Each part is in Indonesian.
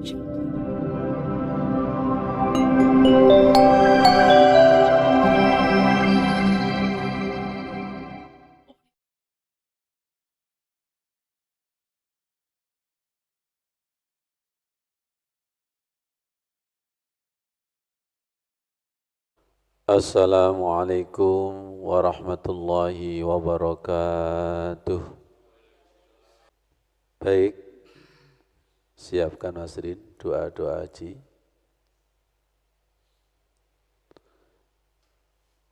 Assalamualaikum warahmatullahi wabarakatuh. Baik, siapkan Nasrin doa-doa haji.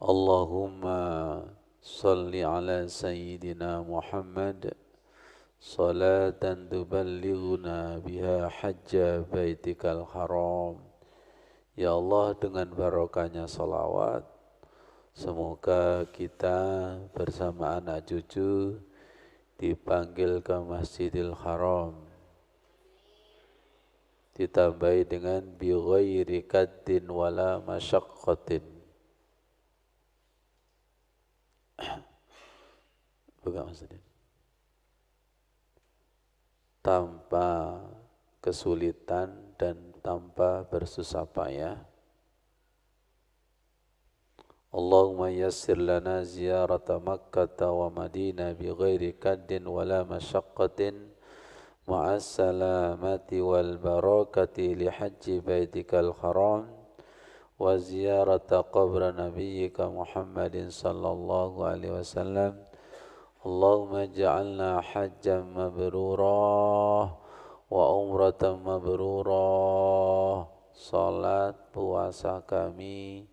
Allahumma salli ala sayyidina Muhammad salatan tuballighuna biha hajja baitikal haram. Ya Allah, dengan barokahnya salawat, semoga kita bersama anak cucu dipanggil ke Masjidil Haram, ditambahi dengan bi ghairi kaddin wala masyaqqatin. Bukan maksudnya tanpa kesulitan dan tanpa bersusah payah. Allahumma yassir lana ziyarata Makkah wa Madinah bi ghairi kaddin wala masyaqqatin ma'as salamati wal barakati li hajji baitikal haram wa ziyarata qabra nabiyyika Muhammadin sallallahu alaihi wasallam. Allahumma ja'alna hajjan mabrura wa umratan mabrura. Salat puasa kami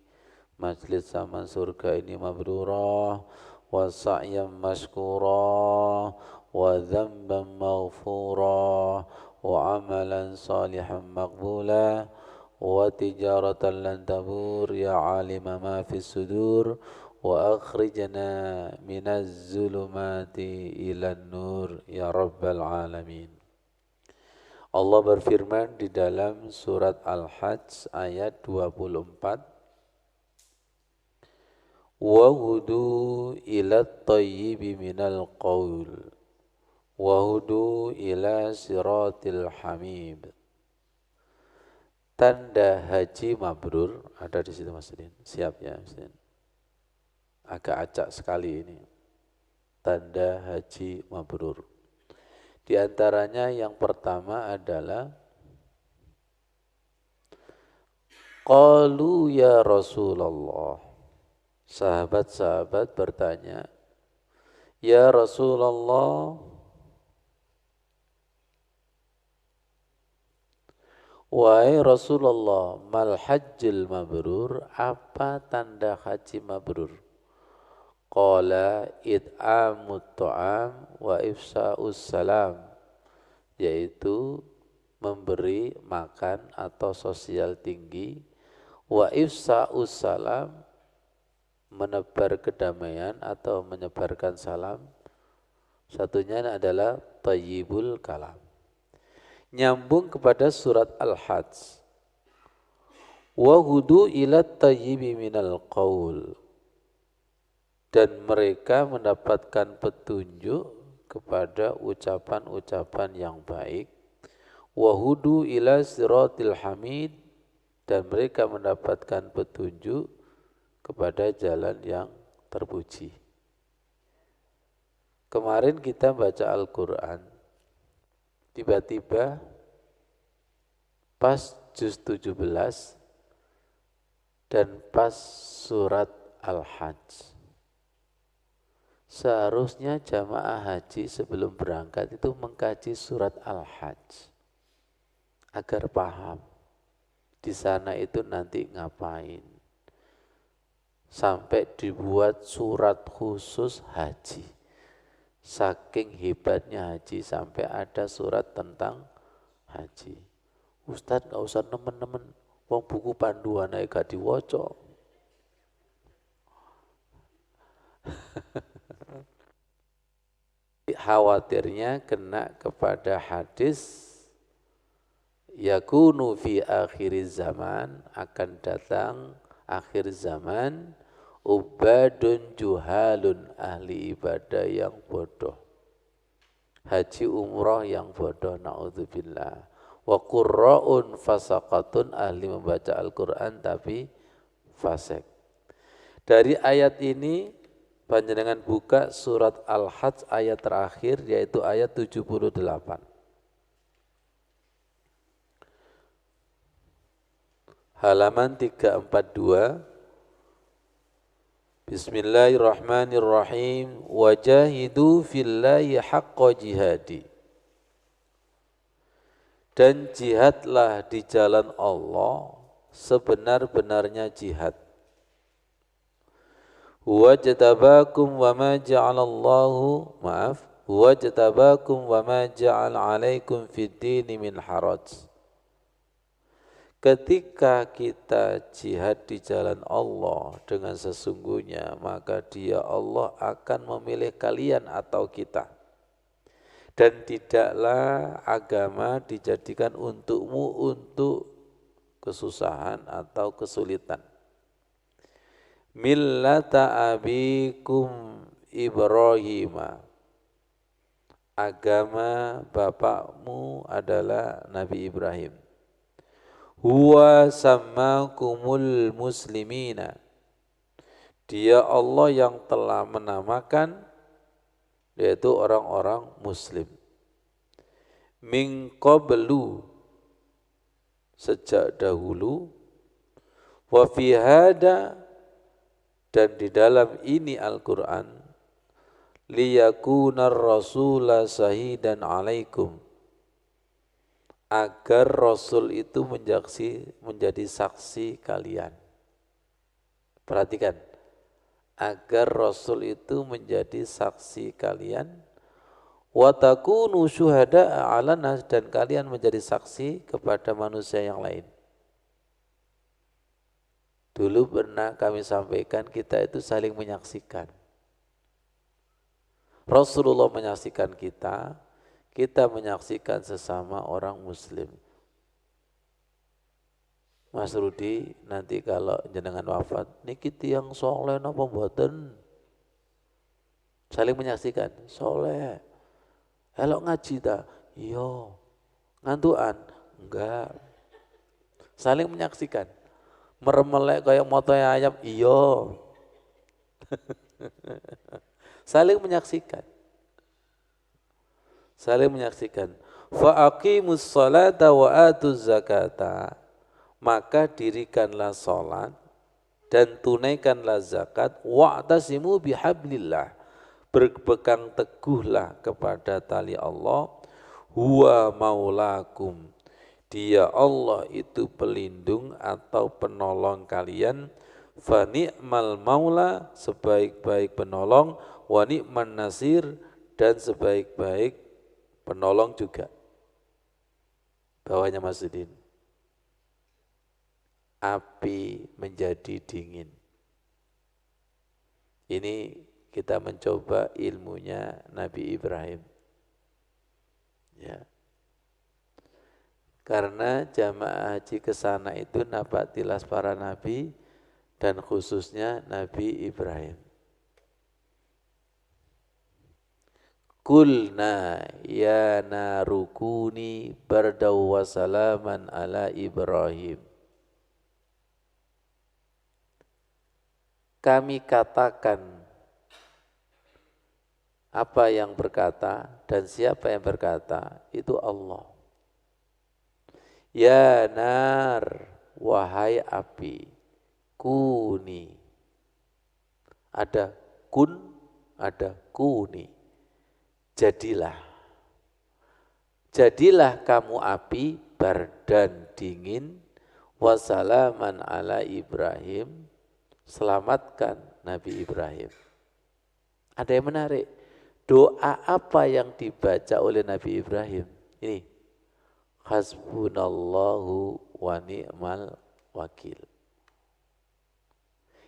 majlis zaman surga ini mabrura wa sa'yan mashkura wa dhanban maghfura wa amalan salihan maqbula wa tijaratan lan tabur ya alima ma fis sudur wa akhrijna minaz zulumati ilan nur ya rabbal alamin. Allah berfirman di dalam surat Al-Hajj ayat 24, wa hudu ila tayyibi minal qaul wa hudu ila siratil hamid. Tanda haji mabrur ada di situ Mas Udin. Siap ya Mas Udin. Agak acak sekali ini. Tanda haji mabrur. Di antaranya yang pertama adalah qalu ya Rasulullah. Sahabat-sahabat bertanya, ya Rasulullah, wahai Rasulullah, mal hajjil mabrur, apa tanda haji mabrur? Qala it'amut ta'am wa ifsa'us salam, yaitu memberi makan atau sosial tinggi, wa ifsa'us salam, menebar kedamaian atau menyebarkan salam. Satunya adalah tayyibul kalam. Nyambung kepada surat Al-Hajj. Wa hudu ila tayyibi minal qaul. Dan mereka mendapatkan petunjuk kepada ucapan-ucapan yang baik. Wa hudu ila siratil hamid. Dan mereka mendapatkan petunjuk kepada jalan yang terpuji. Kemarin kita baca Al-Quran, tiba-tiba pas juz 17 dan pas surat Al-Hajj. Seharusnya jamaah haji sebelum berangkat itu mengkaji surat Al-Hajj agar paham di sana itu nanti ngapain. Sampai dibuat surat khusus haji. Saking hebatnya haji sampai ada surat tentang haji. Ustadz gak usah nemen-nemen, wong buku panduan aja gak diwoco. Khawatirnya kena kepada hadis yakunu fi akhir zaman, akan datang akhir zaman ubadun juhalun, ahli ibadah yang bodoh, haji umroh yang bodoh, na'udzubillah, Wa qurra'un fasaqatun, ahli membaca Al-Quran tapi fasik. Dari ayat ini panjenengan buka surat Al-Hajj ayat terakhir yaitu ayat 78. Halaman 342. Bismillahirrahmanirrahim. Wajahidu fillahi haqqa jihadi. Dan jihadlah di jalan Allah sebenar-benarnya jihad. Wajtabakum wa ma ja'alallahu wajtabakum wa ma ja'al 'alaikum fid dini min haraj. Ketika kita jihad di jalan Allah dengan sesungguhnya, maka Dia Allah akan memilih kalian atau kita. Dan tidaklah agama dijadikan untukmu untuk kesusahan atau kesulitan. Millata abikum Ibrahim. Agama bapakmu adalah Nabi Ibrahim. Huwa sammakumul muslimina. Dia Allah yang telah menamakan yaitu orang-orang muslim. Min qablu, sejak dahulu. Wa fi hada, dan di dalam ini Al-Quran. Liyakunar rasula sahidan alaikum, agar Rasul itu menjadi saksi kalian. Perhatikan, agar Rasul itu menjadi saksi kalian. Wa takunu syuhada'a 'alan nas, dan kalian menjadi saksi kepada manusia yang lain. Dulu pernah kami sampaikan, kita itu saling menyaksikan. Rasulullah menyaksikan kita, kita menyaksikan sesama orang muslim. Mas Rudi, nanti kalau jenengan wafat, niki tiyang soleh napa mboten? Saling menyaksikan, soleh. Elok ngaji ta? Iya. Ngantukan? Enggak. Saling menyaksikan. Meremelek kayak motoe ayam? Iya. Saling menyaksikan. Saling menyaksikan. Fa aqimus salata wa atuz zakata. Maka dirikanlah salat dan tunaikanlah zakat. Wa'tasimu bihablillah. Berpegang teguhlah kepada tali Allah. Huwa maulakum. Dia Allah itu pelindung atau penolong kalian. Fa ni'mal maula, sebaik-baik penolong. Wa ni'man nasir, dan sebaik-baik penolong juga. Bawahnya Mas Udin. Api menjadi dingin. Ini kita mencoba ilmunya Nabi Ibrahim. Ya. Karena jamaah haji ke sana itu napak tilas para nabi dan khususnya Nabi Ibrahim. Kulna ya narukuni bardaw wa salaman ala Ibrahim. Kami katakan apa yang berkata dan siapa yang berkata itu Allah. Ya nar, wahai api, kuni. Ada kun, ada kuni. Jadilah. Jadilah kamu api, bardan dingin, wasalaman ala Ibrahim. Selamatkan Nabi Ibrahim. Ada yang menarik. Doa apa yang dibaca oleh Nabi Ibrahim? Ini. Hasbunallahu wa ni'mal wakil.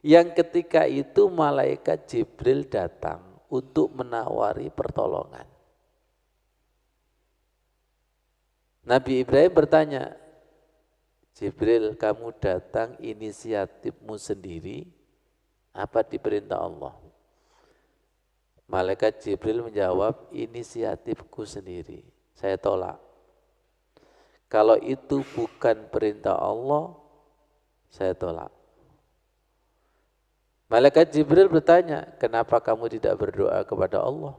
Yang ketika itu malaikat Jibril datang untuk menawari pertolongan. Nabi Ibrahim bertanya, Jibril, kamu datang inisiatifmu sendiri apa diperintah Allah? Malaikat Jibril menjawab, inisiatifku sendiri. Saya tolak. Kalau itu bukan perintah Allah, saya tolak. Malaikat Jibril bertanya, kenapa kamu tidak berdoa kepada Allah?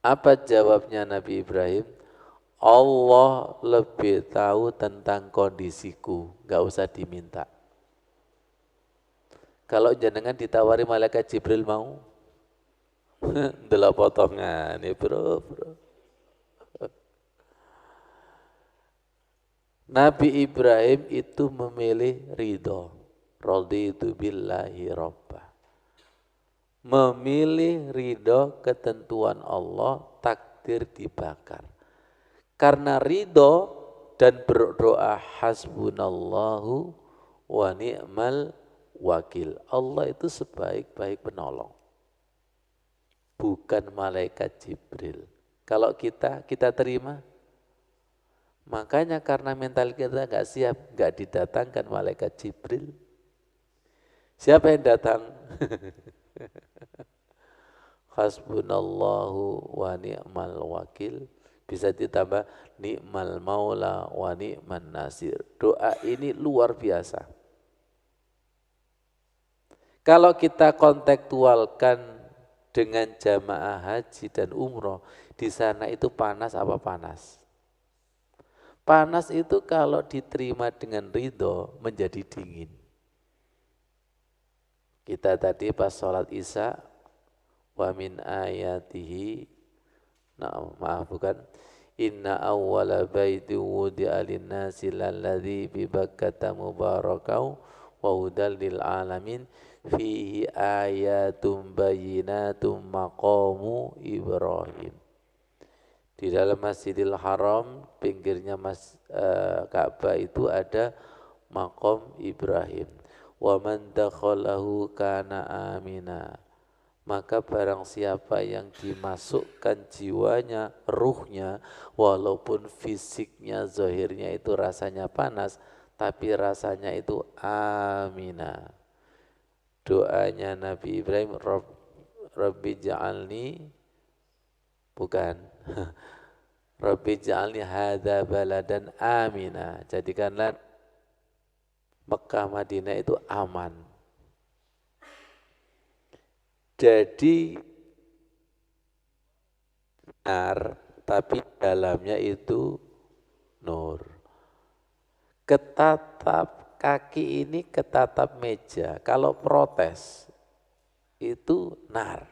Apa jawabnya Nabi Ibrahim? Allah lebih tahu tentang kondisiku, gak usah diminta. Kalau jenengan ditawari malaikat Jibril mau? Delok potongan ya bro. Nabi Ibrahim itu memilih ridho. Raditu billahi rabbah. Memilih ridho ketentuan Allah, takdir dibakar. Karena ridho dan berdoa hasbunallahu wa ni'mal wakil. Allah itu sebaik-baik penolong. Bukan malaikat Jibril. Kalau kita terima. Makanya karena mental kita gak siap, gak didatangkan malaikat Jibril. Siapa yang datang? Hasbunallahu wa ni'mal wakil. Bisa ditambah ni'mal maula wa ni'man nasir. Doa ini luar biasa. Kalau kita kontekstualkan dengan jamaah haji dan umroh, di sana itu panas apa panas? Panas itu kalau diterima dengan ridho menjadi dingin. Kita tadi pas sholat isya, wa min ayatihi, inna awwala baiti wudi'a lin-nasi lalladzi bi Bakkata mubarakau wa hudal lil alamin fihi ayatum bayyinatum maqamu Ibrahim. Di dalam Masjidil Haram, pinggirnya Ka'bah itu ada maqam Ibrahim. Wa man dakhalahu kana amina. Maka barang siapa yang dimasukkan jiwanya, ruhnya, walaupun fisiknya, zahirnya itu rasanya panas, tapi rasanya itu amina. Doanya Nabi Ibrahim, Rabbi ja'alni, bukan, Rabbi ja'alni hadza baladan amina. Jadikanlah Mekah Madinah itu aman. Jadi nar, tapi dalamnya itu nur. Ketatap kaki ini ketatap meja. Kalau protes itu nar.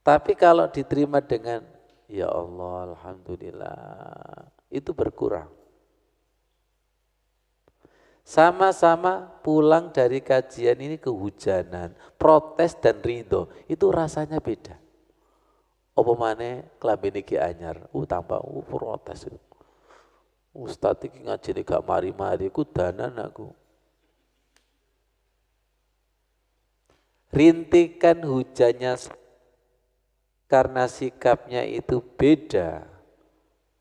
Tapi kalau diterima dengan ya Allah, alhamdulillah, itu berkurang. Sama-sama pulang dari kajian ini kehujanan, protes dan ridho, itu rasanya beda. Apa maneh klambi niki anyar, tambah protes. Ustaz iki ngajine gak mari-mari, ku danan aku. Rintikan hujannya karena sikapnya itu beda,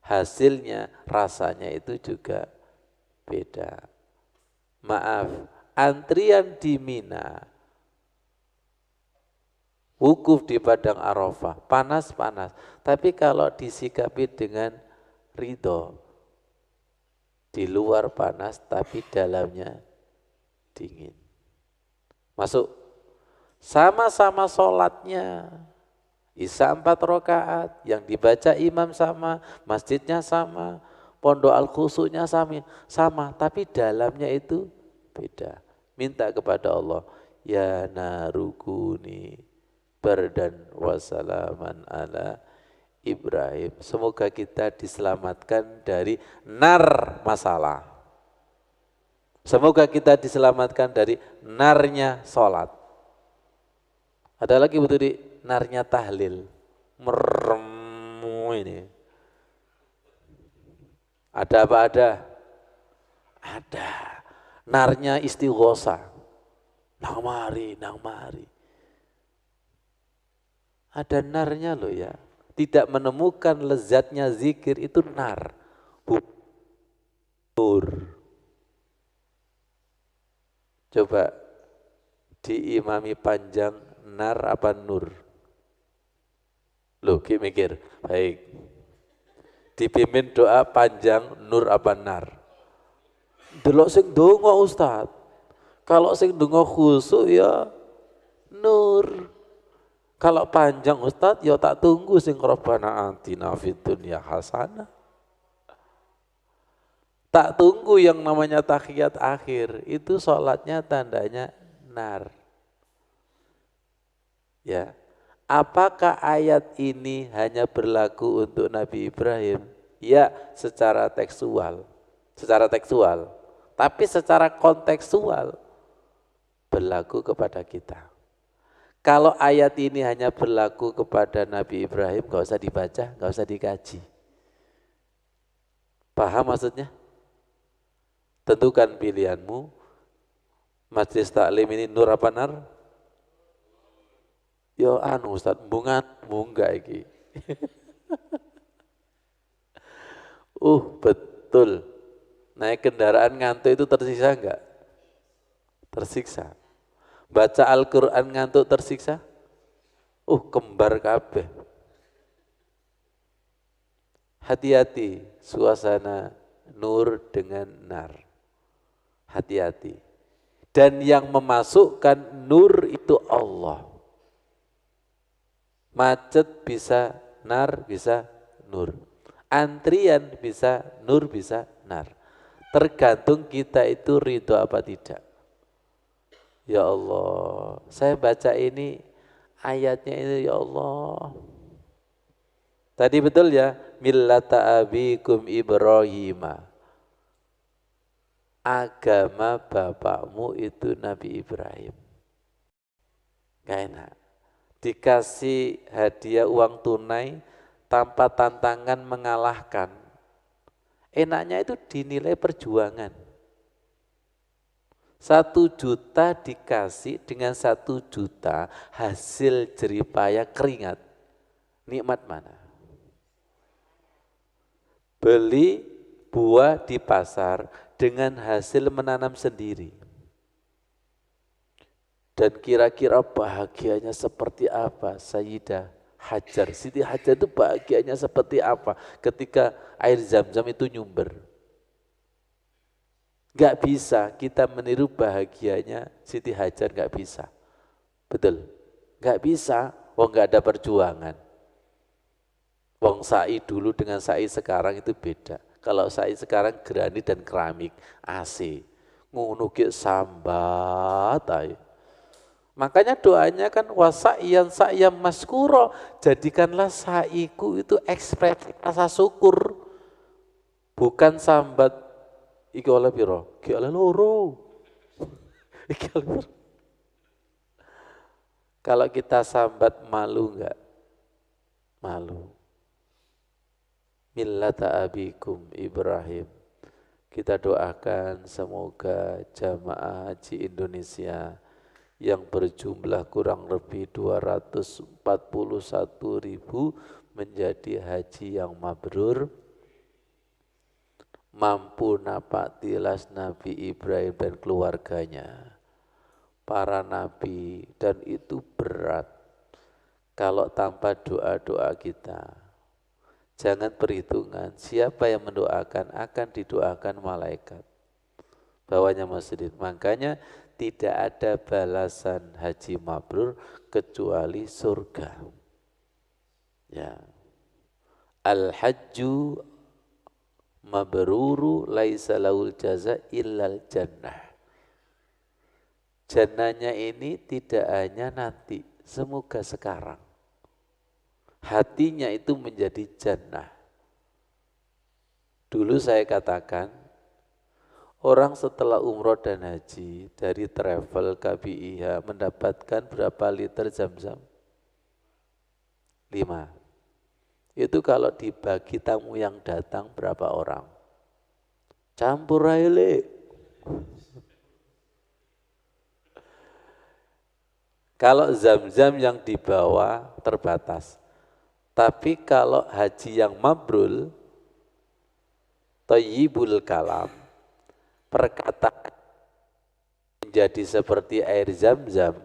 hasilnya rasanya itu juga beda. Maaf, antrian di Mina, wukuf di Padang Arafah, panas-panas. Tapi kalau disikapi dengan ridho, di luar panas tapi dalamnya dingin. Masuk, sama-sama sholatnya, Isya 4 rakaat, yang dibaca imam sama, masjidnya sama, pondok al-khusunya sama, tapi dalamnya itu beda. Minta kepada Allah, ya narukuni bardan wasalaman ala Ibrahim. Semoga kita diselamatkan dari nar masalah. Semoga kita diselamatkan dari narnya sholat. Ada lagi betul di narnya tahlil. Meremu ini. Ada apa ada? Ada. Narnya istighosa. Nang mari. Ada narnya loh ya. Tidak menemukan lezatnya zikir itu nar. Nur. Coba diimami panjang nar apa nur? Loh, mikir. Baik. Dipimpin doa panjang, nur apa nar? Delok sing donga Ustaz. Kalau sing donga khusyuk ya nur. Kalau panjang Ustaz ya tak tunggu sing Rabbana atina fid dunya hasanah. Tak tunggu yang namanya tahiyat akhir, itu sholatnya tandanya nar. Ya, apakah ayat ini hanya berlaku untuk Nabi Ibrahim? Ya, secara tekstual. Secara tekstual. Tapi secara kontekstual berlaku kepada kita. Kalau ayat ini hanya berlaku kepada Nabi Ibrahim, gak usah dibaca, gak usah dikaji. Paham maksudnya? Tentukan pilihanmu. Majelis taklim ini nur apa nar? Yo anu Ustaz, bunga iki. Betul. Naik kendaraan ngantuk itu tersiksa enggak? Tersiksa. Baca Al-Quran ngantuk tersiksa? Kembar kabeh. Hati-hati suasana nur dengan nar. Hati-hati. Dan yang memasukkan nur itu Allah. Macet bisa nar, bisa nur. Antrian bisa nur, bisa nar. Tergantung kita itu ridho apa tidak. Ya Allah, saya baca ini ayatnya ini ya Allah. Tadi betul ya, millata abikum Ibrahim. Agama bapakmu itu Nabi Ibrahim. Gak enak. Dikasih hadiah uang tunai tanpa tantangan mengalahkan. Enaknya itu dinilai perjuangan. 1 juta dikasih dengan 1 juta hasil jeripaya keringat. Nikmat mana? Beli buah di pasar dengan hasil menanam sendiri. Dan kira-kira bahagianya seperti apa Sayyidah Hajar? Siti Hajar itu bahagianya seperti apa ketika air Zam-Zam itu nyumber? Gak bisa kita meniru bahagianya Siti Hajar, gak bisa. Betul? Gak bisa, gak ada perjuangan. Wong sa'i dulu dengan sa'i sekarang itu beda. Kalau sa'i sekarang granit dan keramik, AC. Ngono ki sambat ae. Makanya doanya kan wasa'yan sa'yam maskuro, jadikanlah sa'iku itu ekspresi rasa syukur. Bukan sambat iki oleh piro? Iki oleh loro. Iki oleh piro? Kalau kita sambat malu enggak? Malu. Millata abikum Ibrahim. Kita doakan semoga jamaah haji Indonesia yang berjumlah kurang lebih 241.000 menjadi haji yang mabrur, mampu napak tilas Nabi Ibrahim dan keluarganya, para nabi, dan itu berat kalau tanpa doa-doa kita. Jangan perhitungan, siapa yang mendoakan akan didoakan malaikat. Bawahnya masjid. Makanya tidak ada balasan haji mabrur kecuali surga. Ya. Al-hajju mabruru laisa laul jaza illal jannah. Jannahnya ini tidak hanya nanti, semoga sekarang. Hatinya itu menjadi jannah. Dulu saya katakan, orang setelah umroh dan haji dari travel KBIH mendapatkan berapa liter Zam-Zam? 5. Itu kalau dibagi tamu yang datang berapa orang? Campur aja. Kalau Zam-Zam yang dibawa terbatas. Tapi kalau haji yang mabrul, thayyibul kalam, perkataan menjadi seperti air Zam-Zam,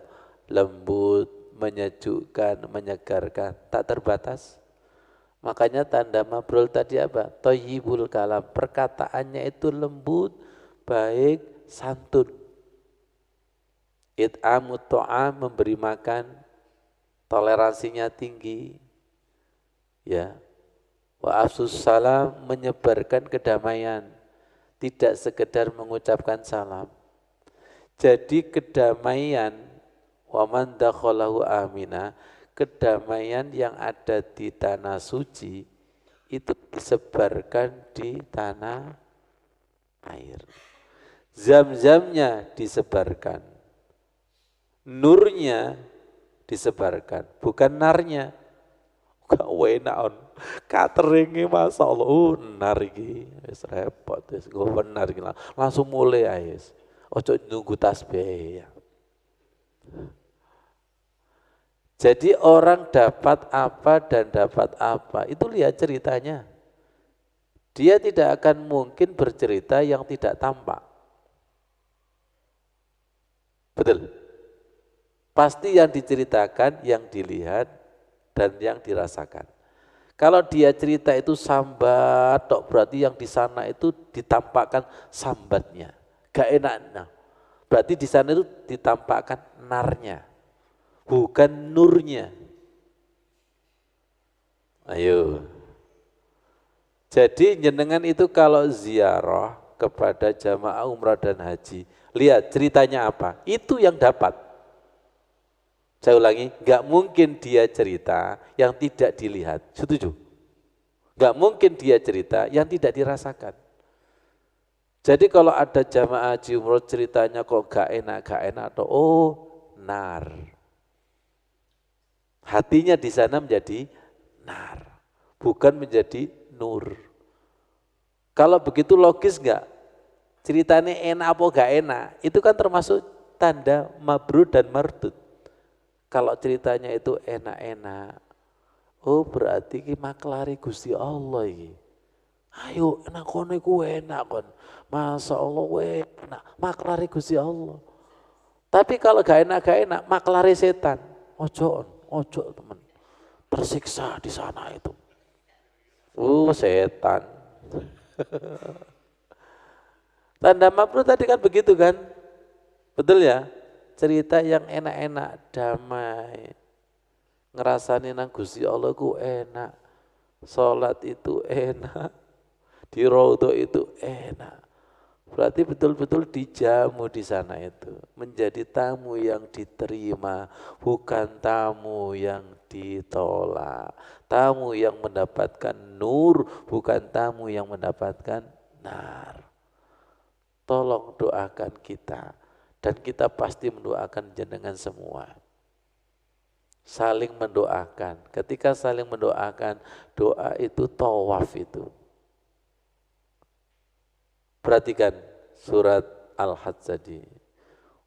lembut, menyejukkan, menyegarkan, tak terbatas. Makanya tanda mabrur tadi apa? Thayyibul kalam, perkataannya itu lembut, baik, santun. It'amut ta'am, memberi makan, toleransinya tinggi. Ya. Wa afsus salam, menyebarkan kedamaian, tidak sekedar mengucapkan salam. Jadi kedamaian, wa man dakhalahu amina, kedamaian yang ada di tanah suci itu disebarkan di tanah air. Zam-zamnya disebarkan, nurnya disebarkan, bukan narnya. Gak enak on, cateringnya masa Allah, nar iki, wis repot, wis gue benar iki, langsung mulai ayes, ojo nunggu tasbih ya. Jadi orang dapat apa dan dapat apa, itu lihat ceritanya. Dia tidak akan mungkin bercerita yang tidak tampak. Betul? Pasti yang diceritakan, yang dilihat, dan yang dirasakan. Kalau dia cerita itu sambat, berarti yang di sana itu ditampakkan sambatnya, gak enaknya. Berarti di sana itu ditampakkan narnya, bukan nurnya. Ayo. Jadi jenengan itu kalau ziarah kepada jamaah umrah dan haji, lihat ceritanya apa, itu yang dapat. Saya ulangi, nggak mungkin dia cerita yang tidak dilihat, setuju? Nggak mungkin dia cerita yang tidak dirasakan. Jadi kalau ada jamaah haji umroh ceritanya kok gak enak, nar. Hatinya di sana menjadi nar, bukan menjadi nur. Kalau begitu logis nggak? Ceritanya enak apa gak enak, itu kan termasuk tanda mabrur dan mardud. Kalau ceritanya itu enak-enak, oh berarti ki maklari Gusti Allah iki. Ayo enak kono iku enak kon. Masya Allah enak, maklari Gusti Allah. Tapi kalau gak enak, maklari setan. Ojo teman. Tersiksa di sana itu. Setan. Tanda mabrur tadi kan begitu kan? Betul ya? Cerita yang enak-enak, damai, ngerasani nang Gusti Allah ku enak, sholat itu enak, di raudhah itu enak. Berarti betul-betul dijamu di sana itu, menjadi tamu yang diterima, bukan tamu yang ditolak. Tamu yang mendapatkan nur, bukan tamu yang mendapatkan nar. Tolong doakan kita. Dan kita pasti mendoakan jenengan semua. Saling mendoakan. Ketika saling mendoakan, doa itu tawaf itu. Perhatikan surat Al-Hajj tadi.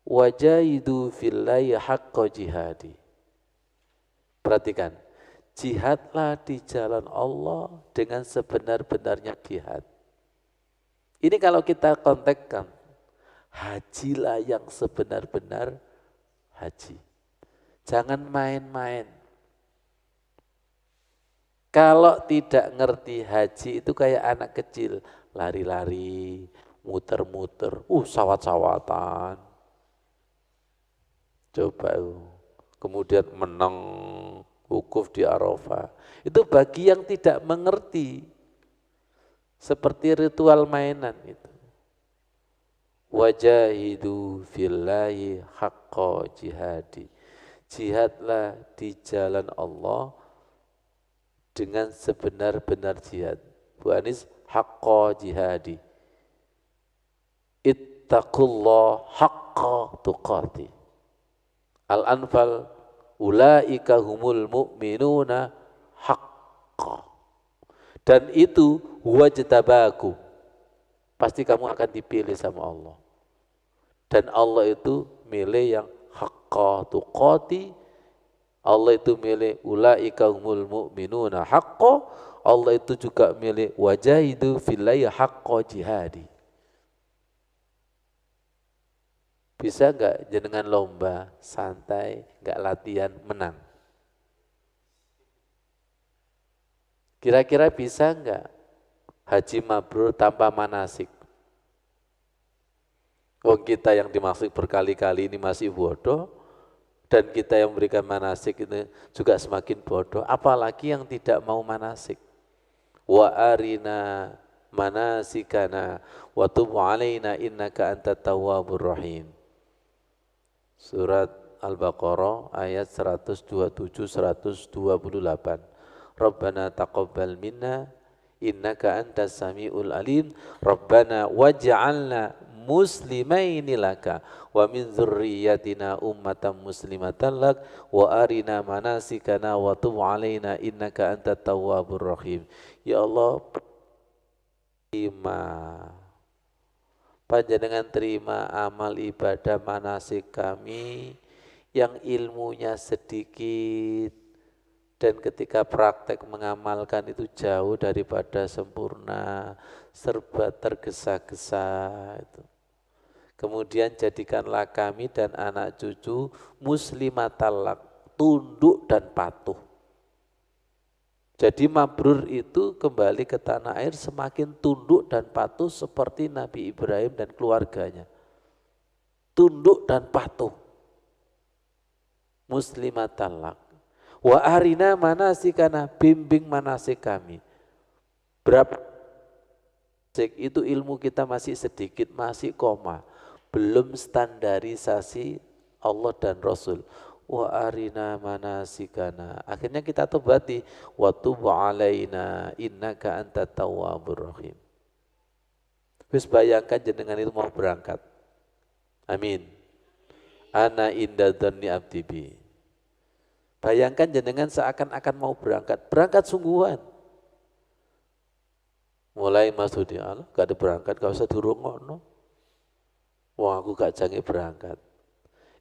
Wajahidu fillahi haqqa jihadi. Perhatikan, jihadlah di jalan Allah dengan sebenar-benarnya jihad. Ini kalau kita kontekkan, hajilah yang sebenar-benar haji. Jangan main-main. Kalau tidak ngerti haji itu kayak anak kecil, lari-lari, muter-muter, sawat-sawatan. Coba kemudian menang wukuf di Arafah. Itu bagi yang tidak mengerti. Seperti ritual mainan itu. Wajahidu fillahi haqqa jihadi. Jihadlah di jalan Allah dengan sebenar-benar jihad. Bu Anis, haqqa jihadi. Ittaqullah haqqa tuqati. Al-Anfal, ulaika humul mu'minuna haqqa. Dan itu wajtabaku. Pasti kamu akan dipilih sama Allah. Dan Allah itu milih yang haqqa tuqati. Allah itu milih ulaika humul mu'minuna haqqa. Allah itu juga milih wajahidu fillahi haqqa jihadi. Bisa enggak jenengan lomba santai, enggak latihan menang? Kira-kira bisa enggak haji mabrur tanpa manasik? Wong kita yang dimaksud berkali-kali ini masih bodoh, dan kita yang memberikan manasik itu juga semakin bodoh, apalagi yang tidak mau manasik. Wa arina manasikana wa tub alaina innaka antat tawwabur rahim. Surat Al-Baqarah ayat 127 128. Rabbana taqabbal minna innaka antas samiul alim. Rabbana waj'alna muslimaini laka wa min dzurriyyatina ummatan muslimatan lak wa arina manasikana wa tub alaina innaka antat tawwabur rahim. Ya Allah, terima Panjenengan terima amal ibadah manasik kami yang ilmunya sedikit dan ketika praktek mengamalkan itu jauh daripada sempurna, serba tergesa-gesa itu. Kemudian jadikanlah kami dan anak cucu muslimatalak, tunduk dan patuh. Jadi mabrur itu kembali ke tanah air semakin tunduk dan patuh seperti Nabi Ibrahim dan keluarganya. Tunduk dan patuh. Muslimatalak. Wa arina manasikana, bimbing manasik kami. Berapa itu ilmu kita masih sedikit, masih koma. Belum standarisasi Allah dan Rasul. Wa arina manasikana. Akhirnya kita tobati wa tub alaina innaka antat tawwabur rahim. Wis bayangkan jenengan itu mau berangkat. Amin. Ana inda dzanni abdi bi. Bayangkan jenengan seakan-akan mau berangkat sungguhan. Mulai masuk di Allah, gak ada berangkat, gak usah durungokno. Wah aku gak jange berangkat.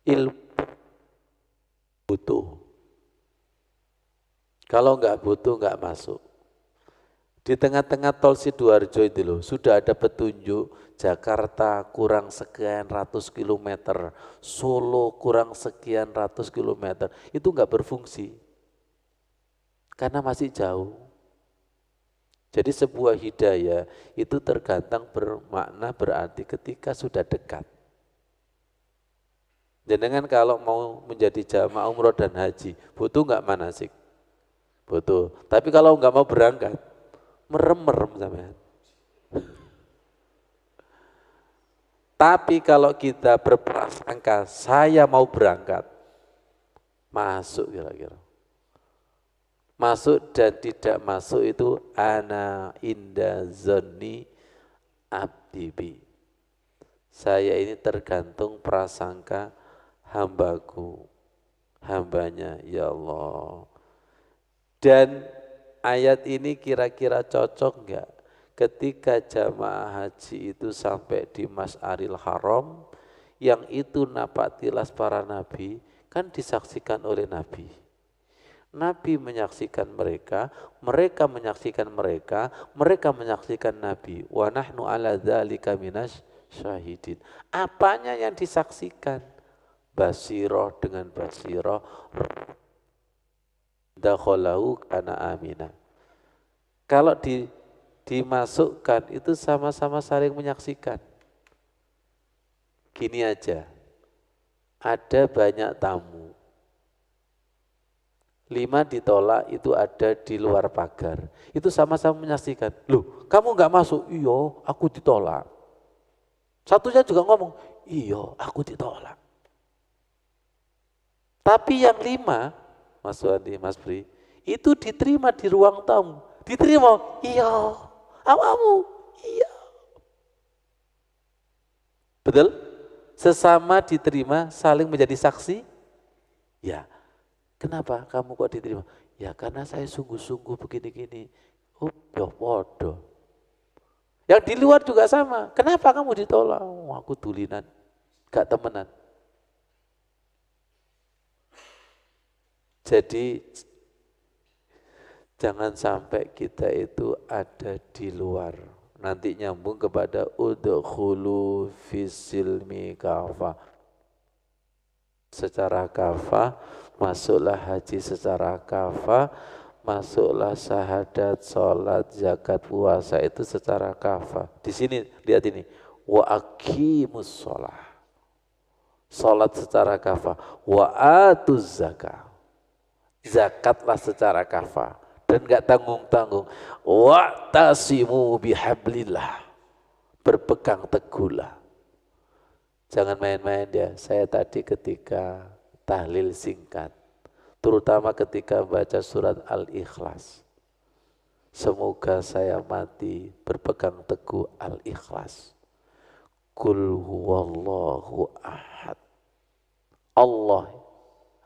Ilmu butuh. Kalau enggak butuh enggak masuk. Di tengah-tengah tol Sidoarjo itu loh, sudah ada petunjuk Jakarta kurang sekian ratus kilometer, Solo kurang sekian ratus kilometer, itu enggak berfungsi. Karena masih jauh. Jadi sebuah hidayah itu tergantung bermakna berarti ketika sudah dekat. Jenengan kalau mau menjadi jamaah umroh dan haji, butuh enggak manasik? Butuh. Tapi kalau enggak mau berangkat, merem-merem sampean. Tapi kalau kita berprasangka, saya mau berangkat, masuk kira-kira. Masuk dan tidak masuk itu ana inda zonni abdi bi. Saya ini tergantung prasangka hambaku, hambanya ya Allah. Dan ayat ini kira-kira cocok enggak ketika jamaah haji itu sampai di Mas'aril Haram, yang itu napak tilas para nabi, kan disaksikan oleh nabi. Nabi menyaksikan mereka, mereka menyaksikan mereka, mereka menyaksikan nabi. Wa nahnu ala dzalika minas syahidin. Apanya yang disaksikan? Basiroh dengan basiroh, dakhalahu kana amina. Kalau dimasukkan itu sama-sama saling menyaksikan. Gini aja, ada banyak tamu. 5 ditolak itu ada di luar pagar. Itu sama-sama menyaksikan. Loh, kamu enggak masuk? Iya, aku ditolak. Satunya juga ngomong, iya, aku ditolak. Tapi yang 5, Mas Wandi, Mas Bri, itu diterima di ruang tamu. Diterima, iya, awamu, iya. Betul? Sesama diterima, saling menjadi saksi? Ya. Kenapa kamu kok diterima? Ya karena saya sungguh-sungguh begini-gini. Oh, ya bodoh. Yang di luar juga sama. Kenapa kamu ditolak? Oh, aku tulinan, gak temenan. Jadi jangan sampai kita itu ada di luar. Nanti nyambung kepada udkhulu fis-silmi kafah. Secara kafah, masuklah haji secara kafah, masuklah syahadat, sholat, zakat, puasa itu secara kafah. Di sini lihat ini, wa aqimus sholah, sholat secara kafah, wa atuz zakah, zakatlah secara kafah dan nggak tanggung-tanggung. Wa tasimu bihablillah, berpegang teguhlah. Jangan main-main ya. Saya tadi ketika tahlil singkat, terutama ketika baca surat Al-Ikhlas, semoga saya mati berpegang teguh Al-Ikhlas. Qul huwallahu ahad, Allah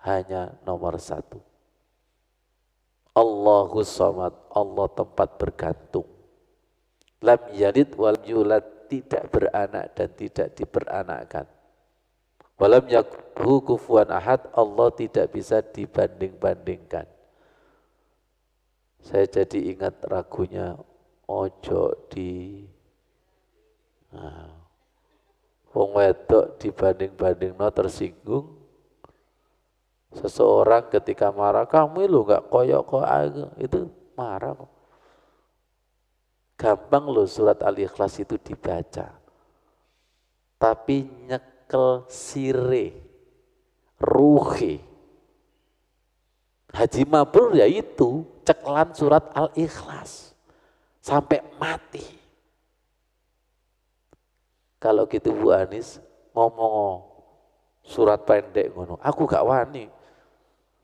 hanya nomor satu. Allahus samad, Allah tempat bergantung. Lam yalid walam yulad, tidak beranak dan tidak diperanakkan. Walam yakhu kufuwan ahad, Allah tidak bisa dibanding-bandingkan. Saya jadi ingat ragunya ojo di wong wedok dibanding-bandingno tersinggung. Seseorang ketika marah, kamu lu gak koyok kok aku, itu marah kok. Gampang loh surat Al-Ikhlas itu dibaca. Tapi nyekel sire, ruhi. Haji mabrur ya itu, ceklan surat Al-Ikhlas. Sampai mati. Kalau gitu Bu Anis ngomong surat pendek ngono, aku gak wani.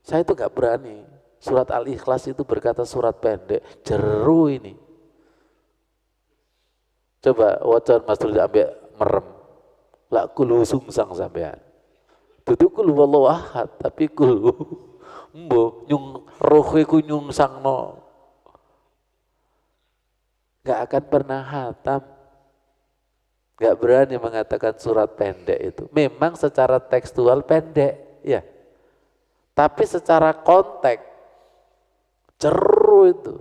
Saya itu gak berani. Surat Al-Ikhlas itu berkata surat pendek, jeru ini. Coba wacan Mas Rudi ambek merem. Lah kulu sungsang sampean. Dudu kulu wallahu ahad, tapi kulu mbo nyung rohe ku nyungsangno. Enggak akan pernah hatam. Enggak berani mengatakan surat pendek itu. Memang secara tekstual pendek, ya. Tapi secara konteks jeru itu.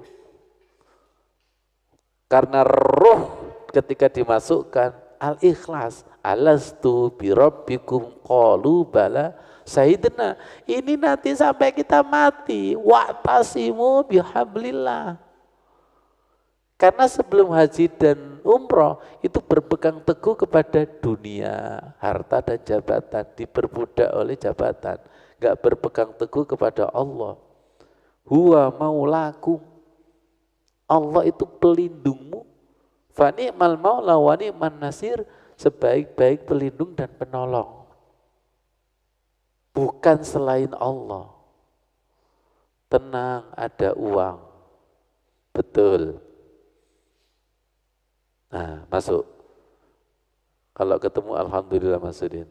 Karena roh ketika dimasukkan Al-Ikhlas, alastu birabbikum qalu bala sayyidina. Ini nanti sampai kita mati, wa'tasimu bihablillah. Karena sebelum haji dan umroh itu berpegang teguh kepada dunia, harta dan jabatan, diperbudak oleh jabatan, enggak berpegang teguh kepada Allah. Huwa maulakum, Allah itu pelindungmu. Fa ni'mal maula wa ni'man nasir, sebaik-baik pelindung dan penolong. Bukan selain Allah. Tenang, ada uang. Betul. Nah, masuk. Kalau ketemu alhamdulillah masukin.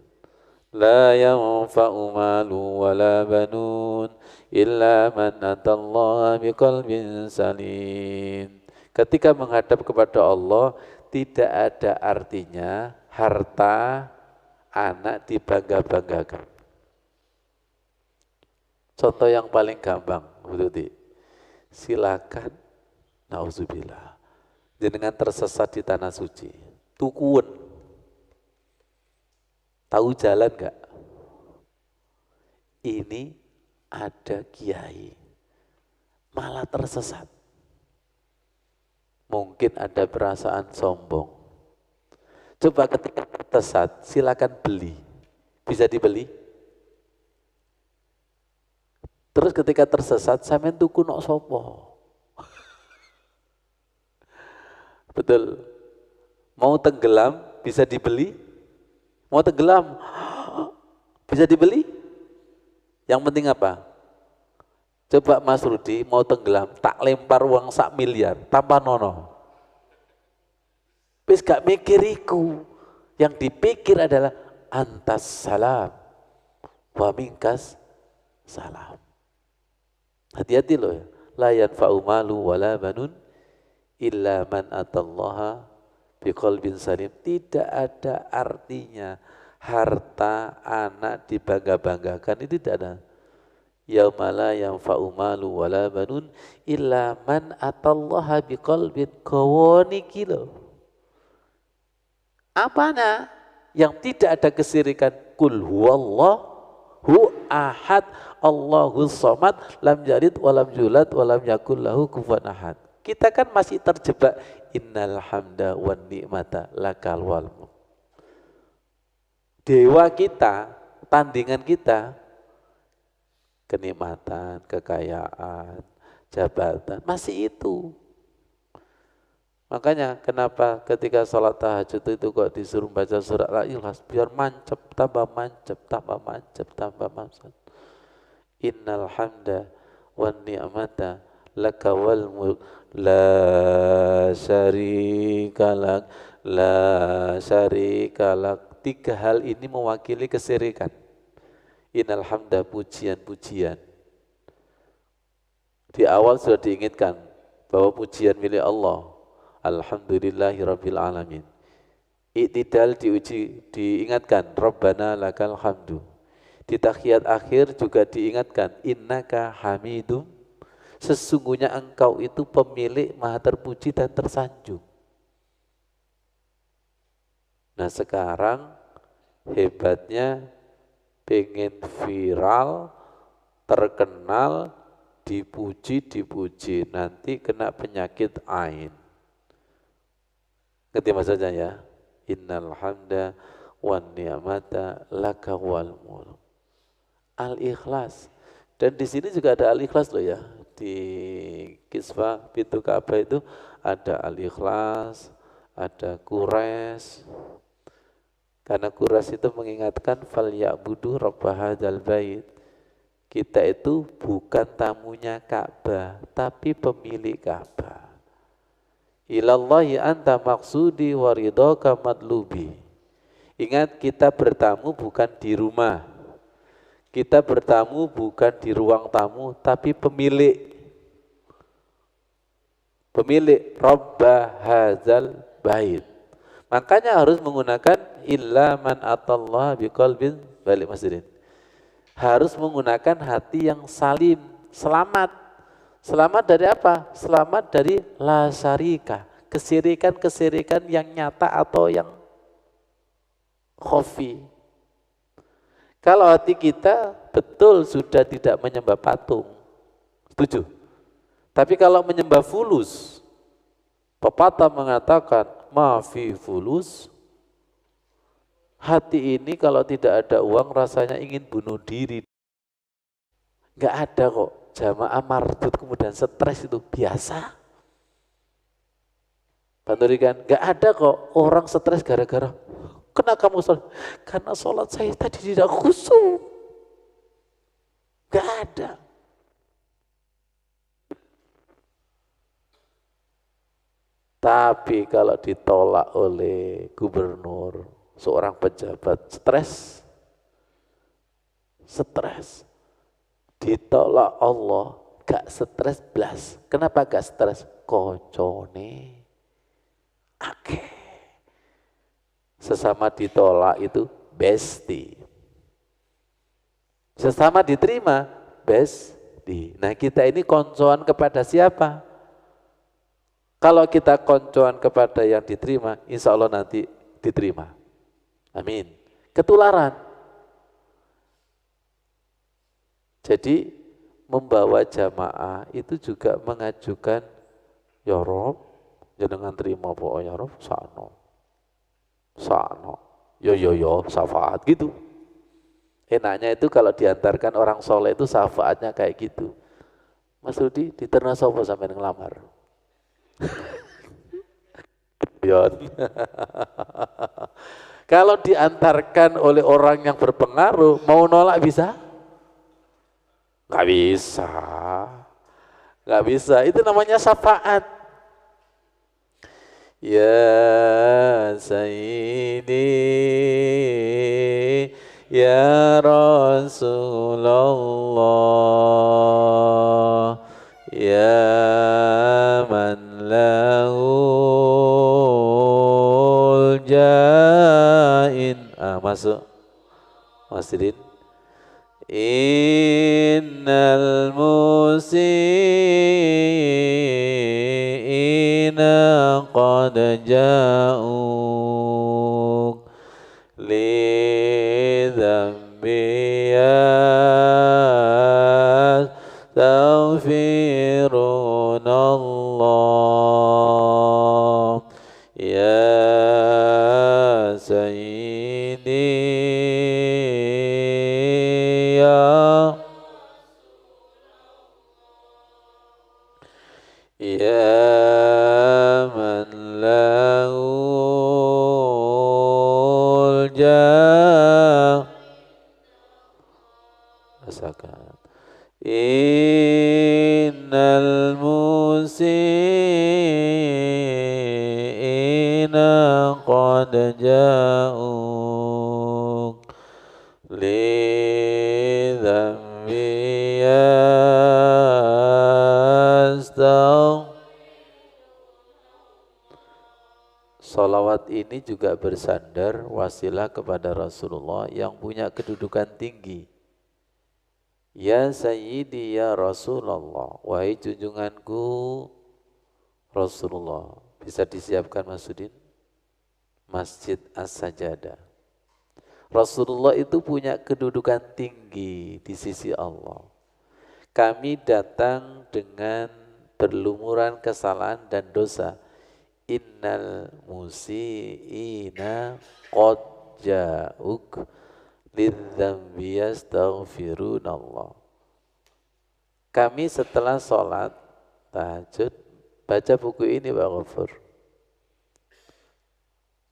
La yanfa'u malu wa la banun illa man atallaha biqalbin salim. Ketika menghadap kepada Allah, tidak ada artinya harta, anak dibangga-banggakan. Contoh yang paling gampang, Bu Tuti. Silakan, nauzubillah, jenengan tersesat di tanah suci, tukun. Tahu jalan enggak? Ini ada kiai, malah tersesat. Mungkin ada perasaan sombong. Coba ketika tersesat, silakan beli. Bisa dibeli? Terus ketika tersesat, sampean tuku nok sopo? Betul. Mau tenggelam, bisa dibeli? Mau tenggelam, bisa dibeli? Yang penting apa? Coba Mas Rudi mau tenggelam, tak lempar uang 1 miliar, tanpa nono. Wis gak mikir iku. Yang dipikir adalah antas salam, wa minkas salam. Hati-hati loh ya. La yanfa'u malu wala banun illa man atallaha biqalbin salim. Tidak ada artinya harta, anak dibangga-banggakan, itu tidak ada. Yauma la yanfa'u malu wala banun illa man atallaha biqalbin kawani kilo. Apanya? Yang tidak ada kesirikan. Kul huwallahu ahad, Allahus somad, lam yalid walam yulad walam yakul lahu kufuwan ahad. Kita kan masih terjebak innal hamda wan ni'mata lakal wal mulk. Dewa kita, tandingan kita, kenikmatan, kekayaan, jabatan, masih itu. Makanya kenapa ketika sholat tahajud itu kok disuruh baca surat Al-Ikhlas, biar mancep, tambah mancep, tambah mancep, tambah mancep. Innal hamda wan ni'mata laka wal mulk la syarika lak, la syarika lak. 3 hal ini mewakili kesyirikan. Innal hamda, pujian-pujian. Di awal sudah diingatkan bahwa pujian milik Allah. Alhamdulillahirabbil alamin. Iktidal diingatkan Rabbana lakal hamdu. Di tahiyat akhir juga diingatkan innaka hamidum. Sesungguhnya engkau itu pemilik maha terpuji dan tersanjung. Nah sekarang hebatnya pengen viral, terkenal, dipuji, nanti kena penyakit ain. Ngerti maksudnya ya? Innal hamda wan ni'mata laka wal mulk. Al-Ikhlas. Dan di sini juga ada Al-Ikhlas loh ya. Di Kiswah pintu Ka'bah itu ada Al-Ikhlas, ada Quraisy. Karena Quraisy itu mengingatkan fal ya'budu rabb hadzal bait. Kita itu bukan tamunya Ka'bah, tapi pemilik Ka'bah. Ilallahi anta maksudi waridhaka matlubi. Ingat, kita bertamu bukan di rumah. Kita bertamu bukan di ruang tamu, tapi pemilik. Pemilik Rabba hadzal bait. Makanya harus menggunakan illa man atallaha biqalbin balik masjirin. Harus menggunakan hati yang salim, selamat. Selamat dari apa? Selamat dari la syarika, kesirikan-kesirikan yang nyata atau yang khafi. Kalau hati kita betul sudah tidak menyembah patung, setuju. Tapi kalau menyembah fulus, pepatah mengatakan ma fi fulus, hati ini kalau tidak ada uang rasanya ingin bunuh diri. Enggak ada kok jamaah mardut kemudian stres, itu biasa. Bandurikan, enggak ada kok orang stres gara-gara kena kamu sholat. Karena sholat saya tadi tidak khusyuk. Enggak ada. Tapi kalau ditolak oleh gubernur, seorang pejabat, stres. Ditolak Allah, gak stres blas. Kenapa gak stres? Kocone akeh. Sesama ditolak itu besti. Sesama diterima besti. Nah kita ini koncoan kepada siapa? Kalau kita koncoan kepada yang diterima, insya Allah nanti diterima. Amin. Ketularan. Jadi membawa jamaah itu juga mengajukan ya Rob, jangan terima po ya Rob, sano, yo syafaat gitu. Enaknya itu kalau diantarkan orang soleh itu syafaatnya kayak gitu. Mas Rudi diterna sopo sampai ngelamar. Kalau diantarkan oleh orang yang berpengaruh, mau nolak bisa? Gak bisa, gak bisa. Itu namanya syafaat. Ya Sayyidi, Ya Rasulullah, Ya man lahul jain. Masuk Masjidin. Innal musiina qad ja'u. li dzambi ya Rasulullah, ya Sayyidi, ya man lahul jah. Rasakan. Innal musiina qad ja'uk li dhambi yastaghfir. Salawat ini juga bersandar wasilah kepada Rasulullah yang punya kedudukan tinggi. Ya Sayyidi ya Rasulullah, wahai junjunganku Rasulullah. Bisa disiapkan Mas Sudin? Masjid As-Sajadah. Rasulullah itu punya kedudukan tinggi di sisi Allah. Kami datang dengan berlumuran kesalahan dan dosa. Innal musiina qad ja'uk lidzambi yastaghfirunallah. Kami setelah sholat tahajud baca buku ini Pak Ghafur.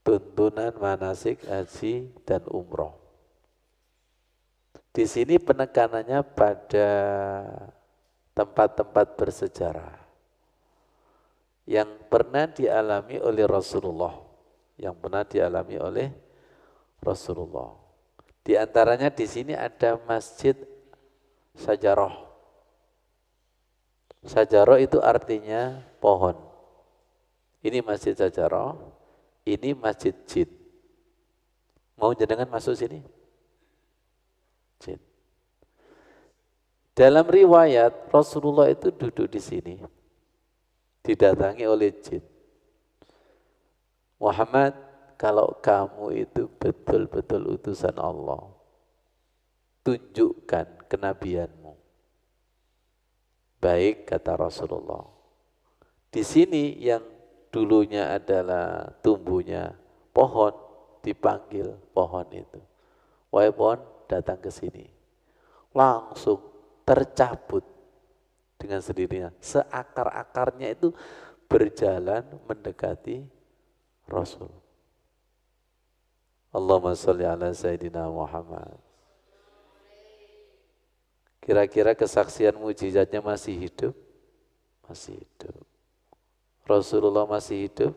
Tuntunan manasik haji dan umroh. Di sini penekanannya pada tempat-tempat bersejarah yang pernah dialami oleh Rasulullah, Di antaranya di sini ada Masjid Sajarah. Sajarah itu artinya pohon. Ini Masjid Sajarah, ini Masjid Jin. Mau jenengan masuk sini? Jin. Dalam riwayat Rasulullah itu duduk di sini, didatangi oleh jin. Muhammad, kalau kamu itu betul-betul utusan Allah, tunjukkan kenabianmu. Baik, kata Rasulullah. Di sini yang dulunya adalah tumbuhnya pohon, dipanggil pohon itu. Wahai pohon, datang ke sini. Langsung tercabut dengan sendirinya. Seakar-akarnya itu berjalan mendekati Rasul. Allahumma sholli ala Sayyidina Muhammad. Kira-kira kesaksian mujizatnya masih hidup? Masih hidup. Rasulullah masih hidup?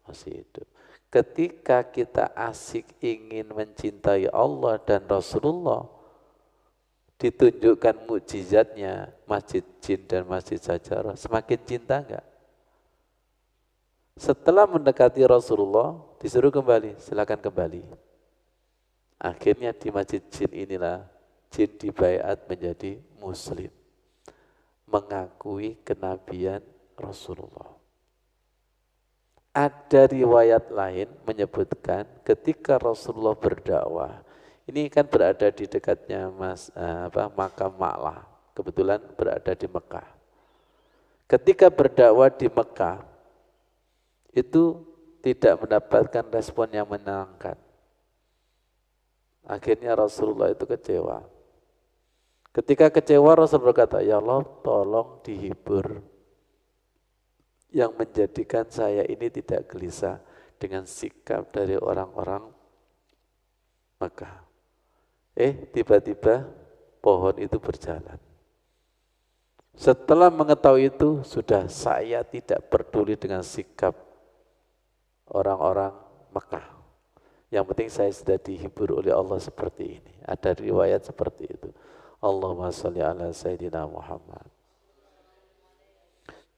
Masih hidup. Ketika kita asik ingin mencintai Allah dan Rasulullah, ditunjukkan mukjizatnya Masjid Jin dan Masjid Sajarah, semakin cinta enggak? Setelah mendekati Rasulullah, disuruh kembali, silakan kembali. Akhirnya di Masjid Jin inilah jin dibaiat menjadi muslim, mengakui kenabian Rasulullah. Ada riwayat lain menyebutkan ketika Rasulullah berdakwah, ini kan berada di dekatnya makam Ma'lah, kebetulan berada di Mekah. Ketika berdakwah di Mekah, itu tidak mendapatkan respon yang menyenangkan. Akhirnya Rasulullah itu kecewa. Ketika kecewa Rasul berkata, ya Allah tolong dihibur. Yang menjadikan saya ini tidak gelisah dengan sikap dari orang-orang Mekah. Tiba-tiba pohon itu berjalan. Setelah mengetahui itu, sudah saya tidak peduli dengan sikap orang-orang Mekah. Yang penting saya sudah dihibur oleh Allah seperti ini. Ada riwayat seperti itu. Allahumma sholli ala Sayyidina Muhammad.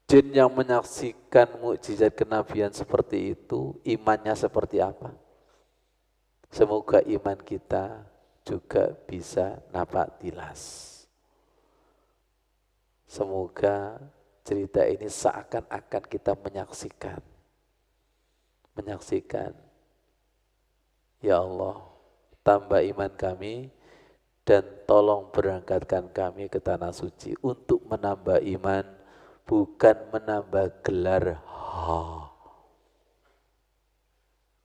Jin yang menyaksikan mukjizat kenabian seperti itu, imannya seperti apa? Semoga iman kita juga bisa napak tilas. Semoga cerita ini seakan-akan kita menyaksikan. Ya Allah, tambah iman kami dan tolong berangkatkan kami ke tanah suci untuk menambah iman, bukan menambah gelar ha.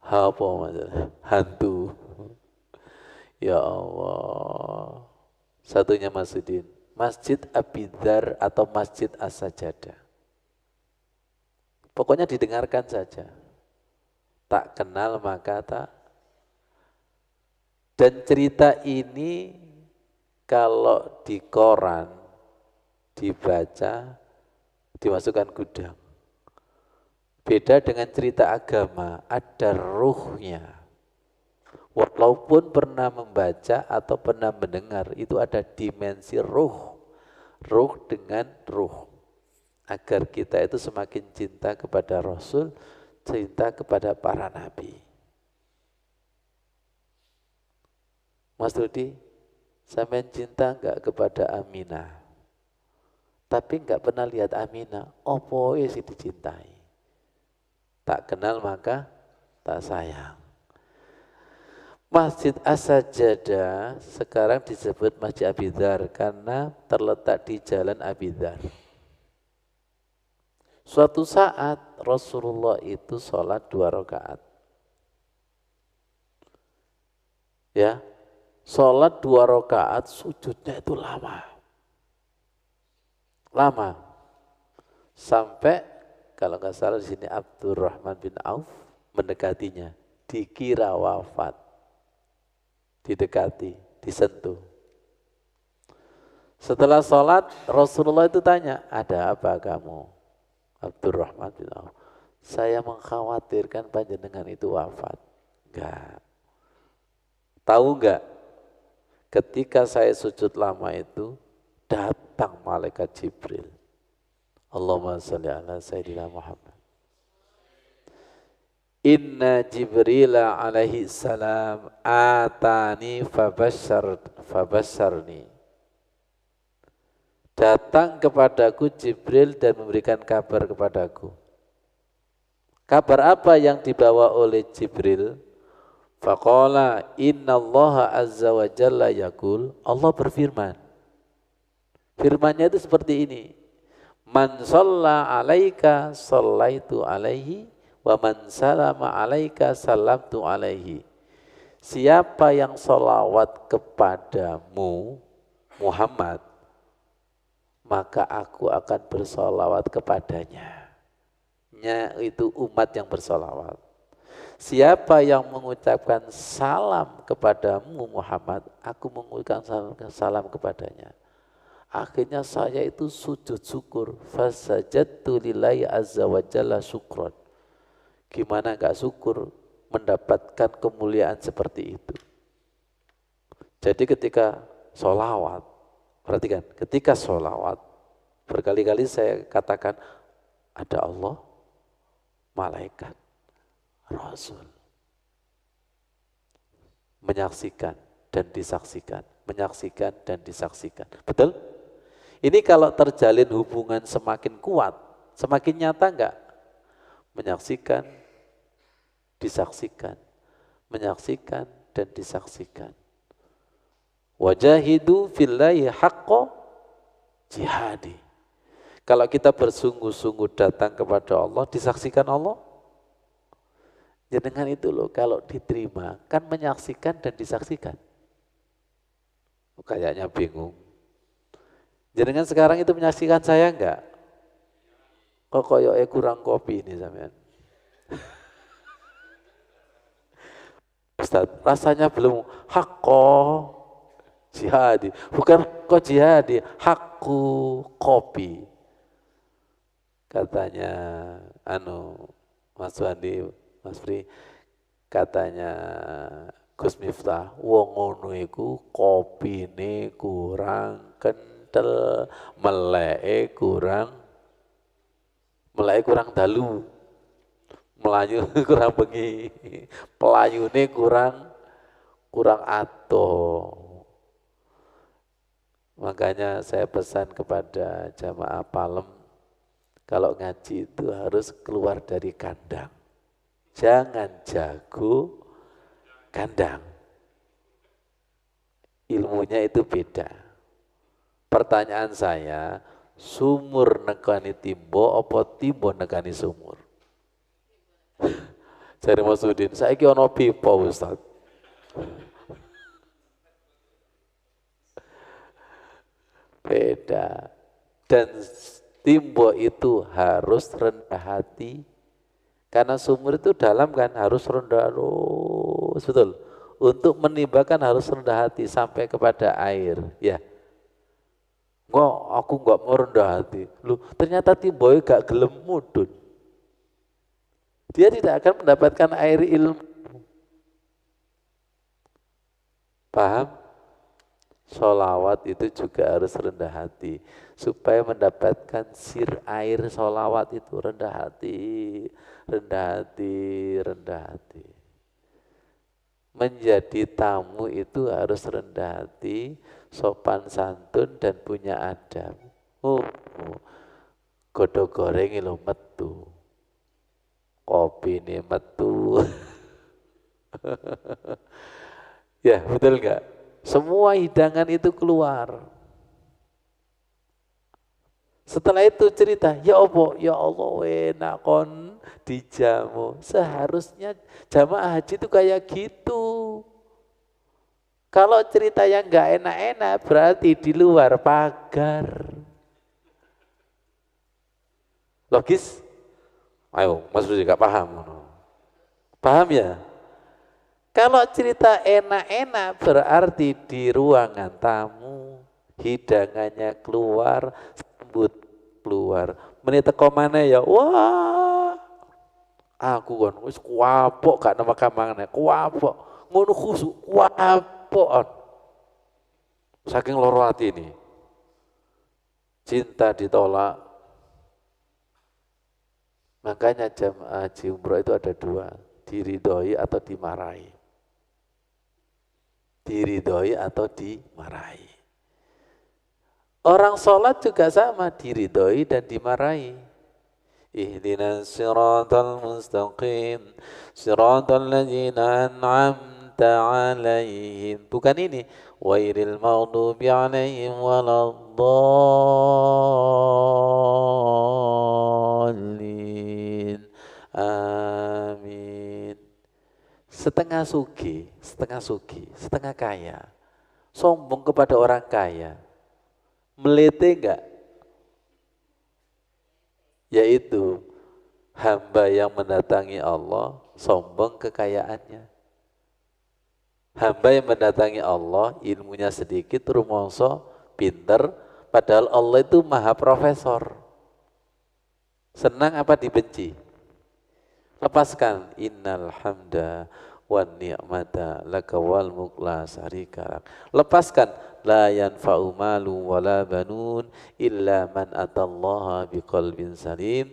Ha apa maksudnya? Hantu. Ya Allah. Satunya Masjidin. Masjid Abi Dzar atau Masjid As-Sajadah. Pokoknya didengarkan saja. Tak kenal maka tak. Dan cerita ini kalau di koran dibaca dimasukkan gudang. Beda dengan cerita agama, ada ruhnya. Walaupun pernah membaca atau pernah mendengar, itu ada dimensi ruh. Ruh dengan ruh. Agar kita itu semakin cinta kepada Rasul, cinta kepada para nabi. Mas Rudi, sampean cinta enggak kepada Aminah? Tapi enggak pernah lihat Aminah, opo sih dicintai? Tak kenal maka tak sayang. Masjid As-Sajadah sekarang disebut Masjid Abi Dzar karena terletak di jalan Abi Dzar. Suatu saat Rasulullah itu sholat 2 rakaat. Ya, sholat 2 rakaat sujudnya itu lama. Lama. Sampai kalau nggak salah di sini Abdurrahman bin Auf mendekatinya, dikira wafat, didekati, disentuh. Setelah sholat Rasulullah itu tanya, ada apa kamu? Abdurrahman bin Auf, saya mengkhawatirkan panjenengan itu wafat. Enggak. Tahu enggak? Ketika saya sujud lama itu datang malaikat Jibril. Allahumma sholli ala Sayyidina Muhammad. Inna Jibril alaihi salam atani fabasyarni. Datang kepadaku Jibril dan memberikan kabar kepadaku. Kabar apa yang dibawa oleh Jibril? Faqala innallaha azza wa jalla yaqul, Allah berfirman. Firmannya itu seperti ini. Man shalla alaika shallaitu alaihi wa man salama alaika salamtu alaihi. Siapa yang sholawat kepadamu Muhammad, maka aku akan bersolawat kepadanya. Itu umat yang bersolawat. Siapa yang mengucapkan salam kepadamu Muhammad, aku mengucapkan salam kepadanya. Akhirnya saya itu sujud syukur. Fasajadtu lillahi azza wa jalla syukron. Gimana gak syukur mendapatkan kemuliaan seperti itu. Jadi ketika sholawat, perhatikan, ketika sholawat, berkali-kali saya katakan, ada Allah, malaikat, Rasul. Menyaksikan dan disaksikan, menyaksikan dan disaksikan. Betul? Ini kalau terjalin hubungan semakin kuat, semakin nyata enggak? Menyaksikan, disaksikan, menyaksikan dan disaksikan. Wajahidu fillahi haqqa jihadi. Kalau kita bersungguh-sungguh datang kepada Allah, disaksikan Allah. Ya dengan itu loh, kalau diterima, kan menyaksikan dan disaksikan. Kayaknya bingung. Jenengan sekarang itu menyaksikan saya enggak? Kok koyoknya kurang kopi ini sampean. Ustaz, rasanya belum hakko jihadi. Bukan kok jihadi, hakku kopi. Katanya Mas Wandi, Mas Fri, katanya Gus Miftah, wong ngono iku kopine kurang kental, meleke kurang dalu, melayu kurang bengi, pelayune kurang ato. Makanya saya pesan kepada jamaah Palem, kalau ngaji itu harus keluar dari kandang. Jangan jago kandang. Ilmunya itu beda. Pertanyaan saya, Sumur nekani timbo apa timbo nekani sumur? Jare Mas Udin, saiki ana pipa Ustaz. Beda. Dan timbo itu harus rendah hati. Karena sumur itu dalam kan, harus rendah terus, betul. Untuk menimbakan harus rendah hati sampai kepada air, ya. Enggak, aku enggak mau rendah hati. Loh, ternyata timboy gak gelem mudun. Dia tidak akan mendapatkan air ilmu. Paham? Sholawat itu juga harus rendah hati. Supaya mendapatkan sir air sholawat itu rendah hati, rendah hati, rendah hati. Menjadi tamu itu harus rendah hati, sopan santun dan punya adab. Godhog goreng lho metu. Kopi ini metu. Ya, betul enggak? Semua hidangan itu keluar. Setelah itu cerita, ya Allah enak kon dijamu. Seharusnya jamaah haji itu kayak gitu. Kalau cerita yang enggak enak-enak berarti di luar pagar. Logis? Ayo, Mas Rudi enggak paham. Paham ya? Kalau cerita enak-enak berarti di ruangan tamu, hidangannya keluar, sambut keluar. Menit teko mana ya? Wah, aku kan wis kuapok gak nama kamangane, kuapok. Ngono khusuk kuapok. Saking loro hati ini. Cinta ditolak. Makanya jamaah haji umroh itu ada dua, diridhoi atau dimarahi. Diridhoi atau dimarahi. Orang sholat juga sama, diridhoi dan dimarahi. Ihdinas siratal mustaqim, siratal ladzina an'amta 'alaihim. Bukan ini, ghairil maghdubi 'alaihim waladdallin. Amin. Setengah sugi, setengah kaya. Sombong kepada orang kaya. Melete enggak? Yaitu hamba yang mendatangi Allah, sombong kekayaannya. Hamba yang mendatangi Allah, ilmunya sedikit, rumongso, pinter, padahal Allah itu maha profesor. Senang apa dibenci? Lepaskan innal hamda wan ni'mata laka wal mulk la syarika lak. Lepaskan la yanfa'u malu wala banun illa man atallaha biqalbin salim.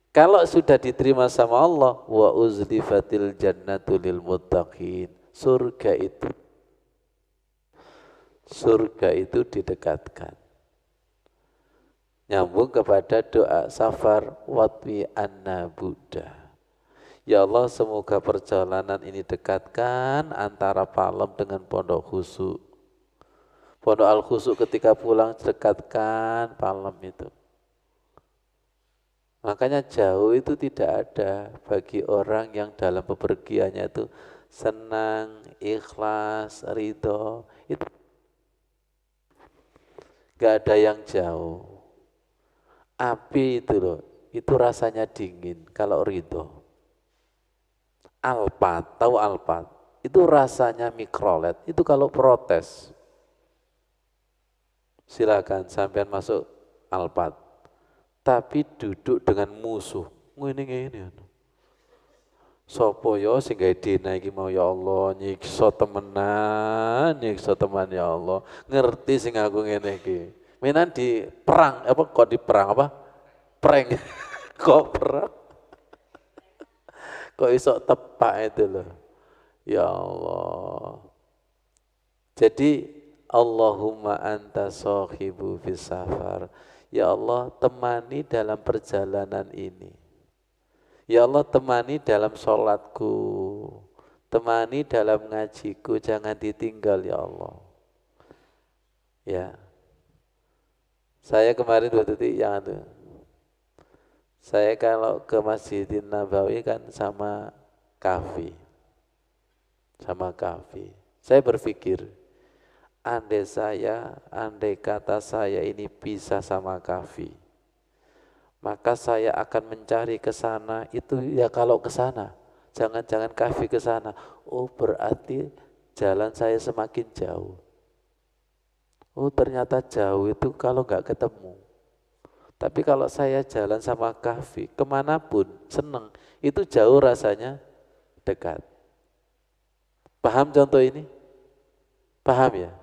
Kalau sudah diterima sama Allah, wa uzlifatil jannatu lil muttaqin. Surga itu didekatkan. Nyambung kepada doa safar watwi anna Buddha. Ya Allah, semoga perjalanan ini dekatkan antara Palem dengan Pondok Khusuk. Pondok Al Khusuk ketika pulang dekatkan Palem itu. Makanya jauh itu tidak ada bagi orang yang dalam bepergiannya itu senang, ikhlas, ridho. Itu gak ada yang jauh. Api itu loh, itu rasanya dingin kalau ridho. Alphard, tahu Alphard? Itu rasanya mikrolet, itu kalau protes. Silakan sampean masuk Alphard. Tapi duduk dengan musuh. Ngene. Sopo yo sing gawe dina iki mau ya Allah, nyiksa temenan ya Allah. Ngerti sing aku ngene iki. Menan di perang apa kok di perang apa? Prank. Kok perang? Kok iso tepak itu loh. Ya Allah. Jadi Allahumma anta sahibu fis safar. Ya Allah, temani dalam perjalanan ini. Ya Allah, temani dalam sholatku. Temani dalam ngajiku, jangan ditinggal ya Allah. Ya. Saya kemarin waktu itu yang itu, saya kalau ke Masjidin Nabawi kan kafe, sama kafe. Saya berpikir, andai kata saya ini bisa sama kafe, maka saya akan mencari ke sana itu ya kalau ke sana. Jangan-jangan kafe ke sana. Oh, berarti jalan saya semakin jauh. Oh, ternyata jauh itu kalau nggak ketemu. Tapi kalau saya jalan sama kafe, kemanapun seneng, itu jauh rasanya dekat. Paham contoh ini? Paham ya?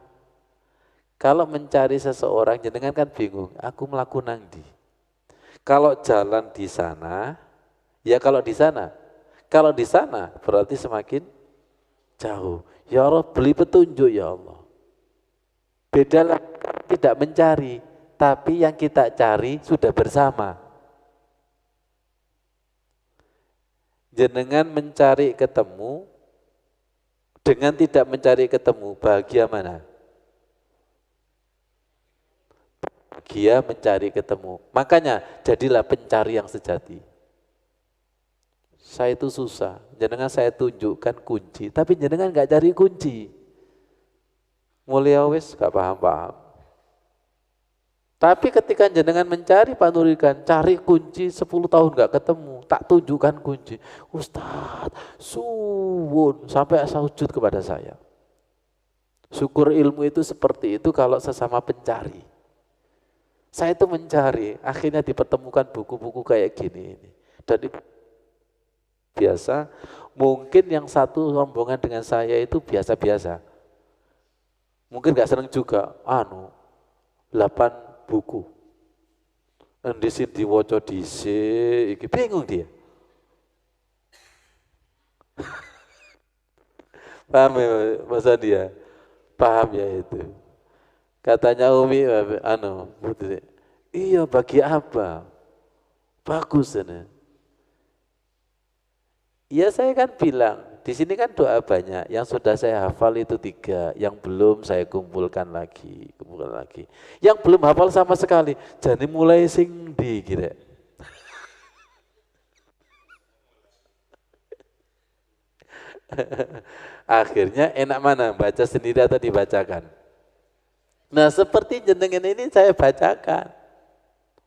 Kalau mencari seseorang, jenengan kan bingung, aku melaku nang ndi. Kalau jalan di sana, ya kalau di sana. Kalau di sana berarti semakin jauh. Ya Allah, beli petunjuk ya Allah. Bedalah tidak mencari, tapi yang kita cari sudah bersama. Jenengan mencari ketemu, dengan tidak mencari ketemu, bahagia mana? Bahagia mencari ketemu. Makanya jadilah pencari yang sejati. Saya itu susah, jenengan saya tunjukkan kunci, tapi jenengan nggak cari kunci. Mulia wis gak paham-paham. Tapi ketika jenengan mencari Pak Nurikan, cari kunci 10 tahun gak ketemu, tak tunjukkan kunci. Ustadz, suwun sampai sujud kepada saya. Syukur ilmu itu seperti itu kalau sesama pencari. Saya itu mencari, akhirnya dipertemukan buku-buku kayak gini ini. Dan biasa, mungkin yang satu rombongan dengan saya itu biasa-biasa. Mungkin gak seneng juga, 8 buku. Di sini diwaca dhisik, iki bingung dia. Paham ya Mas Andi ya? Paham ya itu. Katanya Umi, iya bagi apa? Bagus ini. Ya saya kan bilang, di sini kan doa banyak, yang sudah saya hafal itu 3, yang belum saya kumpulkan lagi. Yang belum hafal sama sekali, jadi mulai sing di kira. Akhirnya enak mana, baca sendiri atau dibacakan? Nah seperti jenengan ini saya bacakan,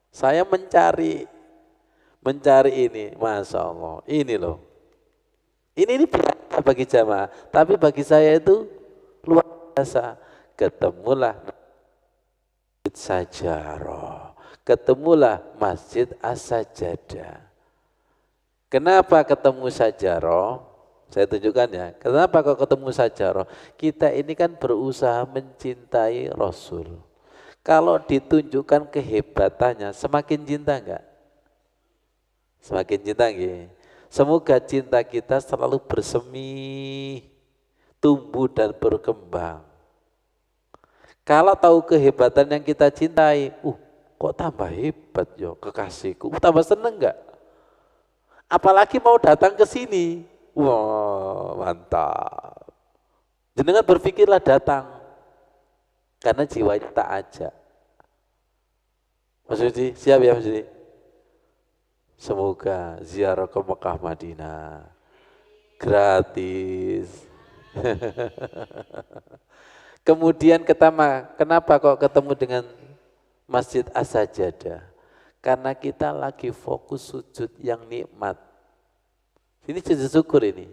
saya mencari ini, Masya Allah, ini loh. Ini biasa bagi jamaah, tapi bagi saya itu luar biasa. Ketemulah Masjid Sajarah, ketemulah Masjid As-Sajadah. Kenapa ketemu Sajarah? Saya tunjukkan ya, kenapa kok ketemu Sajarah? Kita ini kan berusaha mencintai Rasul. Kalau ditunjukkan kehebatannya, semakin cinta enggak? Semakin cinta enggak? Semoga cinta kita selalu bersemi, tumbuh dan berkembang. Kalau tahu kehebatan yang kita cintai, kok tambah hebat yo kekasihku, tambah seneng enggak? Apalagi mau datang ke sini, wah mantap. Jenengan berpikirlah datang, karena jiwanya tak ajak. Mas Yudi, siap ya Mas Yudi? Semoga ziarah ke Mekah Madinah gratis. Kemudian kenapa kok ketemu dengan Masjid As-Sajadah? Karena kita lagi fokus sujud yang nikmat. Ini sujud syukur ini.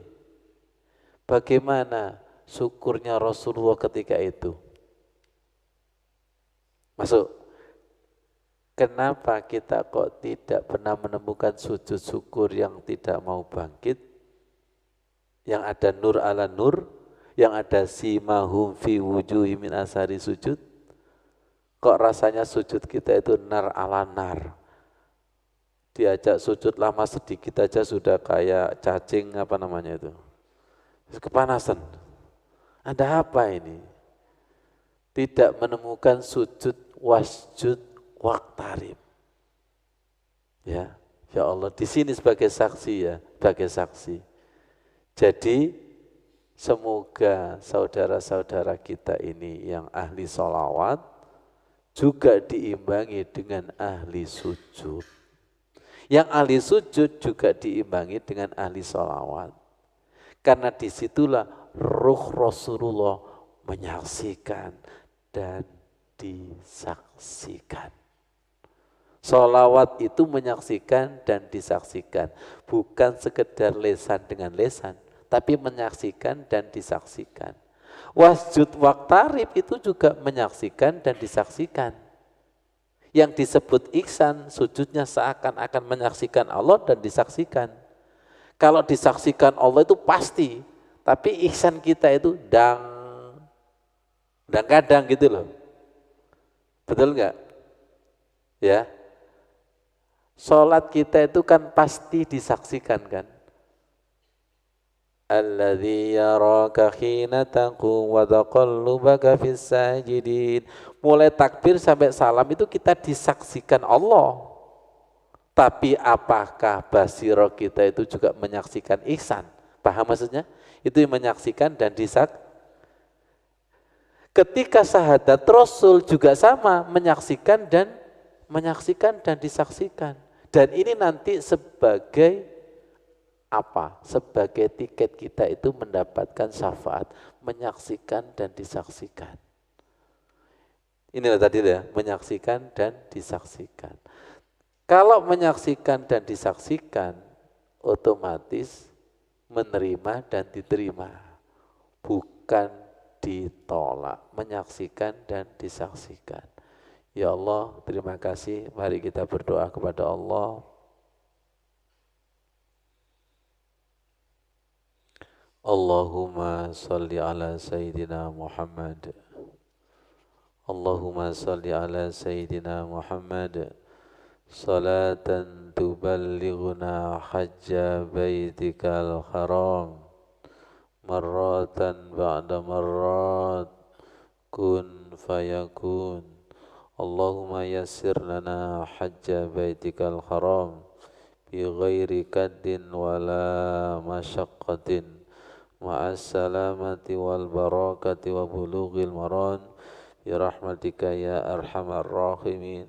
Bagaimana syukurnya Rasulullah ketika itu? Masuk. Kenapa kita kok tidak pernah menemukan sujud syukur yang tidak mau bangkit, yang ada nur ala nur, yang ada simahum fi wujuhi min asari sujud? Kok rasanya sujud kita itu nar ala nar? Diajak sujud lama sedikit aja sudah kayak cacing itu, kepanasan. Ada apa ini? Tidak menemukan sujud wasjud waqtarib. Ya Allah, di sini sebagai saksi ya, sebagai saksi. Jadi semoga saudara-saudara kita ini yang ahli sholawat juga diimbangi dengan ahli sujud. Yang ahli sujud juga diimbangi dengan ahli sholawat. Karena disitulah ruh Rasulullah menyaksikan dan disaksikan. Sholawat itu menyaksikan dan disaksikan. Bukan sekedar lesan dengan lesan, tapi menyaksikan dan disaksikan. Wasjud waqtarib itu juga menyaksikan dan disaksikan. Yang disebut ihsan, sujudnya seakan-akan menyaksikan Allah dan disaksikan. Kalau disaksikan Allah itu pasti, tapi ihsan kita itu kadang gitu loh. Betul enggak? Ya. Salat kita itu kan pasti disaksikan kan. Alladzi yaraka hina taqum wa taqallubaka fis sajidin. Mulai takbir sampai salam itu kita disaksikan Allah. Tapi apakah basiro kita itu juga menyaksikan ihsan? Paham maksudnya? Itu yang menyaksikan dan Ketika syahadat Rasul juga sama, menyaksikan dan disaksikan. Dan ini nanti sebagai apa? Sebagai tiket kita itu mendapatkan syafaat, menyaksikan dan disaksikan. Inilah tadi ya, menyaksikan dan disaksikan. Kalau menyaksikan dan disaksikan, otomatis menerima dan diterima, bukan ditolak, menyaksikan dan disaksikan. Ya Allah, terima kasih. Mari kita berdoa kepada Allah. Allahumma salli ala Sayyidina Muhammad. Allahumma salli ala Sayyidina Muhammad. Salatan tuballighuna hajja baitikal haram. Marratan ba'da marrat. Kun fayakun. Allahumma yassir lana hajja baitikal haram bi ghairi kaddin wala masyaqqatin ma'as salamati wal barakati wa bulughil maran bi rahmatika ya arhamar rahimin.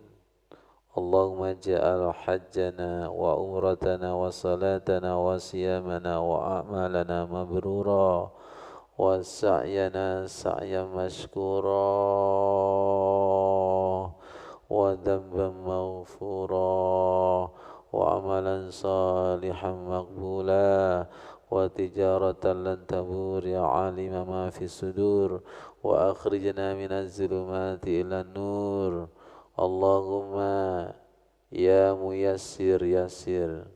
Allahumma ja'al hajjana wa umratana wa salatana wa siyamana wa a'malana mabrura wa sa'yana sa'yan mashkura wa dhanban maghfura wa amalan salihan maqbula wa tijaratan lan tabur ya alima ma fi sudur wa akhrijna minaz zulumati ilan nur. Allahumma ya muyassir yassir,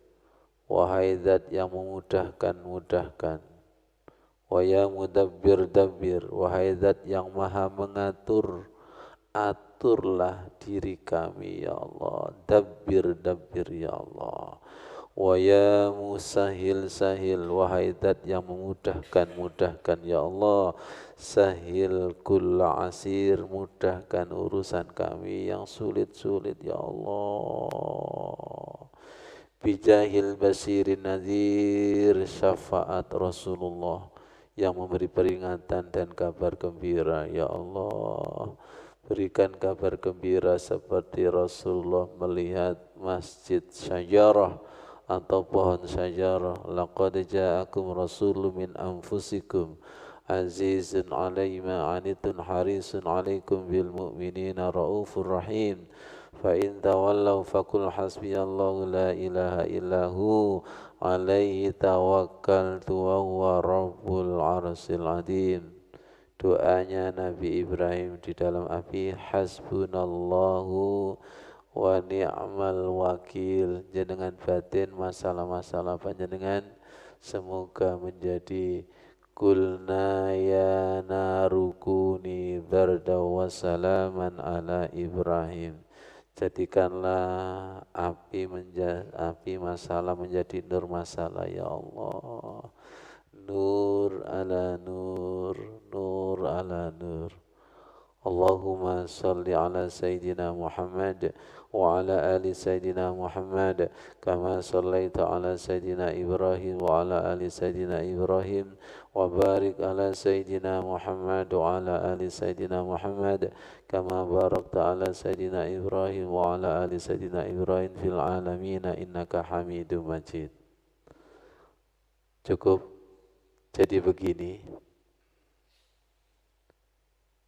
wahai zat yang memudahkan mudahkan, wa ya mudabbir dabbir, wahai zat yang maha mengatur aturlah diri kami ya Allah, dabbir dabbir ya Allah. Wa ya musahil sahil, wahai zat yang memudahkan mudahkan ya Allah, sahil kulla asir, mudahkan urusan kami yang sulit-sulit ya Allah. Bijahil basirin nadhir, syafaat Rasulullah yang memberi peringatan dan kabar gembira ya Allah. Berikan kabar gembira seperti Rasulullah melihat masjid syajarah atau pohon syajarah. Laqad ja'akum rasulun min anfusikum azizun alaihi ma anitun harisun alaikum bil mu'minina raufur rahim. Fa in tawallaw faqul hasbiyallahu la ilaha illahu alaihi tawakkaltu wa huwa rabbul arsyil azim. Doanya Nabi Ibrahim di dalam api, hasbunallahu wa ni'mal wakil. Jenengan batin masalah-masalah panjenengan semoga menjadi kulna ya narukuni barda wa salaman ala Ibrahim. Jadikanlah api masalah menjadi nur masalah ya Allah. Nur ala nur, nur ala nur. Allahumma salli ala Sayyidina Muhammad wa ala ali Sayyidina Muhammad kama sallaita ala Sayyidina Ibrahim wa ala ali Sayyidina Ibrahim wa barik ala Sayyidina Muhammad wa ala ali Sayyidina Muhammad kama barakta ala Sayyidina Ibrahim wa ala ali Sayyidina Ibrahim fil alamin innaka Hamidum Majid. Cukup. Jadi begini,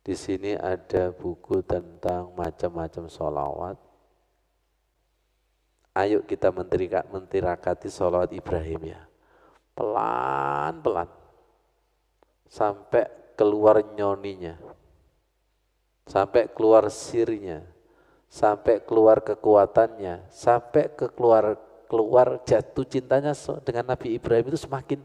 di sini ada buku tentang macam-macam sholawat. Ayo kita mentirakati sholawat Ibrahim ya. Pelan-pelan. Sampai keluar nyoninya. Sampai keluar sirnya. Sampai keluar kekuatannya. Sampai keluar jatuh cintanya dengan Nabi Ibrahim itu semakin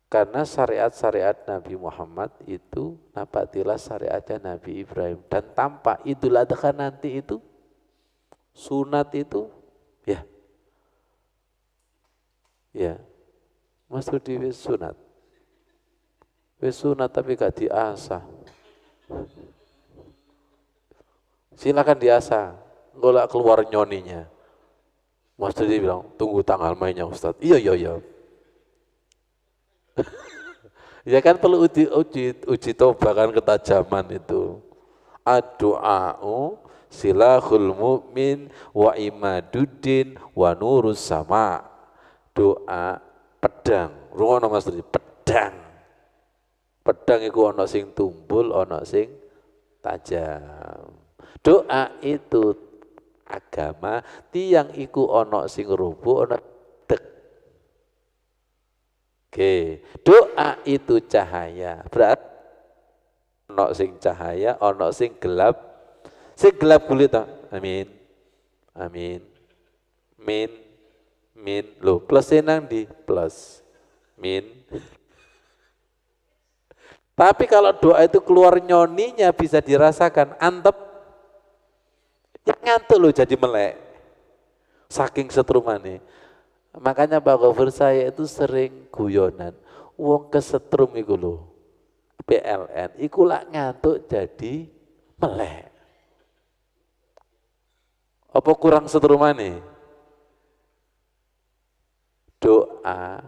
karena syariat-syariat Nabi Muhammad itu napatilah syariatnya Nabi Ibrahim. Dan tanpa Idul Adha nanti itu, sunat itu, ya, maksudnya wis sunat. Wis sunat tapi gak diasah. Silakan diasah, golak keluar nyoninya. Maksudnya bilang, tunggu tanggal mainnya Ustadz. Iya. Ya kan perlu uji toba kan ketajaman itu. Ad-du'a'u silahul mu'min wa imaduddin wa nurus sama. Doa pedang. Rungono Mas Tri, pedang. Pedang iku ana sing tumbul, ana sing tajam. Doa itu agama, tiang iku ana sing rubuh, ana Oke, doa itu cahaya. Berarti ono sing cahaya, ono sing gelap. Sing gelap kulit toh. Amin. Amin. Min. Loh, plus nang di plus. Min. Tapi kalau doa itu keluar nyoninya bisa dirasakan, antep. Ya ngantuk loh jadi melek. Saking setrumane. Makanya Pak Gofur saya itu sering guyonan, wong kesetrum iku lho, PLN, iku lak ngantuk jadi melek. Apa kurang setrumane? Doa,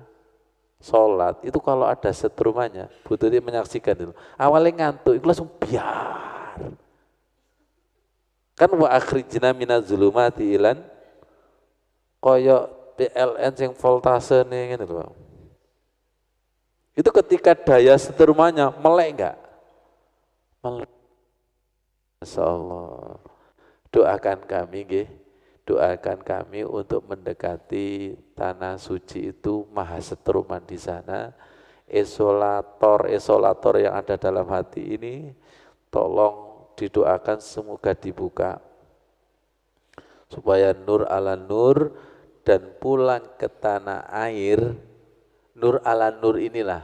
sholat, itu kalau ada setrumannya, butuh dia menyaksikan dulu. Awalnya ngantuk, itu langsung biar. Kan wa akhrijna minaz zulumati ilan, koyok PLN yang voltase nih gitu loh. Itu ketika daya seterumanya melek enggak? Melek. Masyaallah. Doakan kami nggih. Doakan kami untuk mendekati tanah suci itu maha seteruman di sana. Esolator yang ada dalam hati ini tolong didoakan semoga dibuka supaya nur ala nur dan pulang ke tanah air, nur ala nur inilah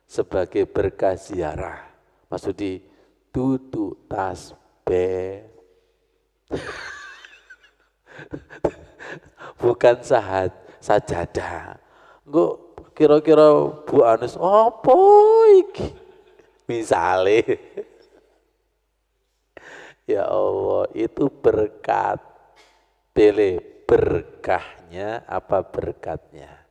sebagai berkah ziarah. Maksudnya duduk tasbih, bukan sajadah. Engko kira-kira Bu Anus, apa iki? Misale, ya Allah itu berkat berkahnya apa berkatnya,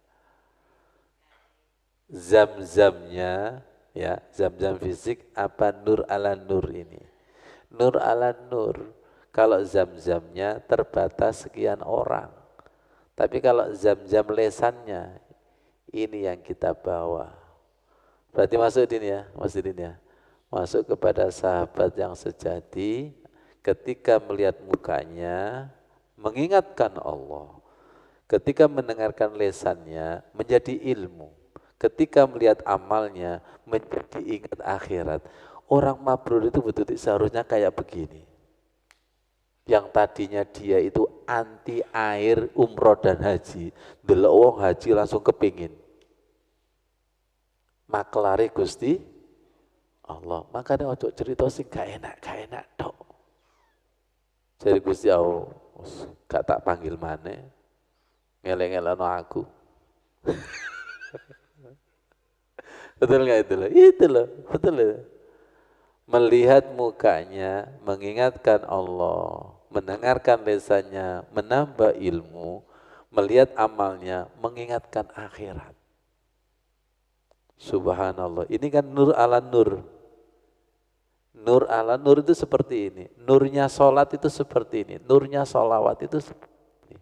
zam-zamnya ya, zam-zam fisik apa nur ala nur ini. Nur ala nur, kalau zam-zamnya terbatas sekian orang, tapi kalau zam-zam lesannya ini yang kita bawa. Berarti masuk ini ya, masuk kepada sahabat yang sejati ketika melihat mukanya mengingatkan Allah, ketika mendengarkan lesannya menjadi ilmu, ketika melihat amalnya menjadi ingat akhirat. Orang mabrur itu betul-betul seharusnya kayak begini. Yang tadinya dia itu anti air umroh dan haji, delok wong haji langsung kepingin. Maklare Gusti Allah. Makanya ojo cerita sing gak enak tok. Jadi Gusti Allah gak tak panggil maneh, ngeleng-ngeleno aku. Betul nggak itu loh? Itu loh, betul loh. Melihat mukanya, mengingatkan Allah, mendengarkan lesannya, menambah ilmu, melihat amalnya, mengingatkan akhirat. Subhanallah, ini kan nur ala nur. Nur ala nur itu seperti ini. Nurnya sholat itu seperti ini. Nurnya sholawat itu seperti ini.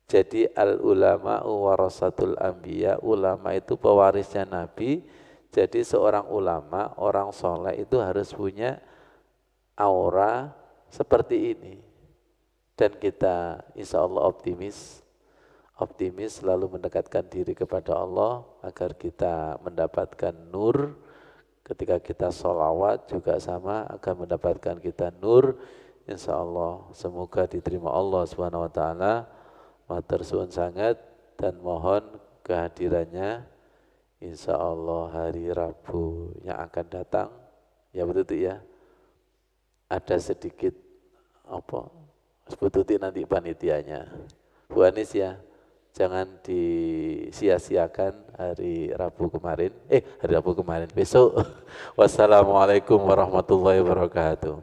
Jadi al ulama warasatul anbiya, ulama itu pewarisnya Nabi. Jadi seorang ulama, orang soleh itu harus punya aura seperti ini. Dan kita insya Allah optimis selalu mendekatkan diri kepada Allah agar kita mendapatkan nur. Ketika kita sholawat juga sama akan mendapatkan kita nur. Insya Allah semoga diterima Allah Subhanahu Wa Taala. Matur suwun sangat dan mohon kehadirannya insya Allah hari Rabu yang akan datang. Ya betul tuh ya. Ada sedikit apa? Sebututi nanti panitianya. Bu Anis ya. Jangan disia-siakan hari Rabu kemarin. Hari Rabu kemarin besok. Wassalamualaikum warahmatullahi wabarakatuh.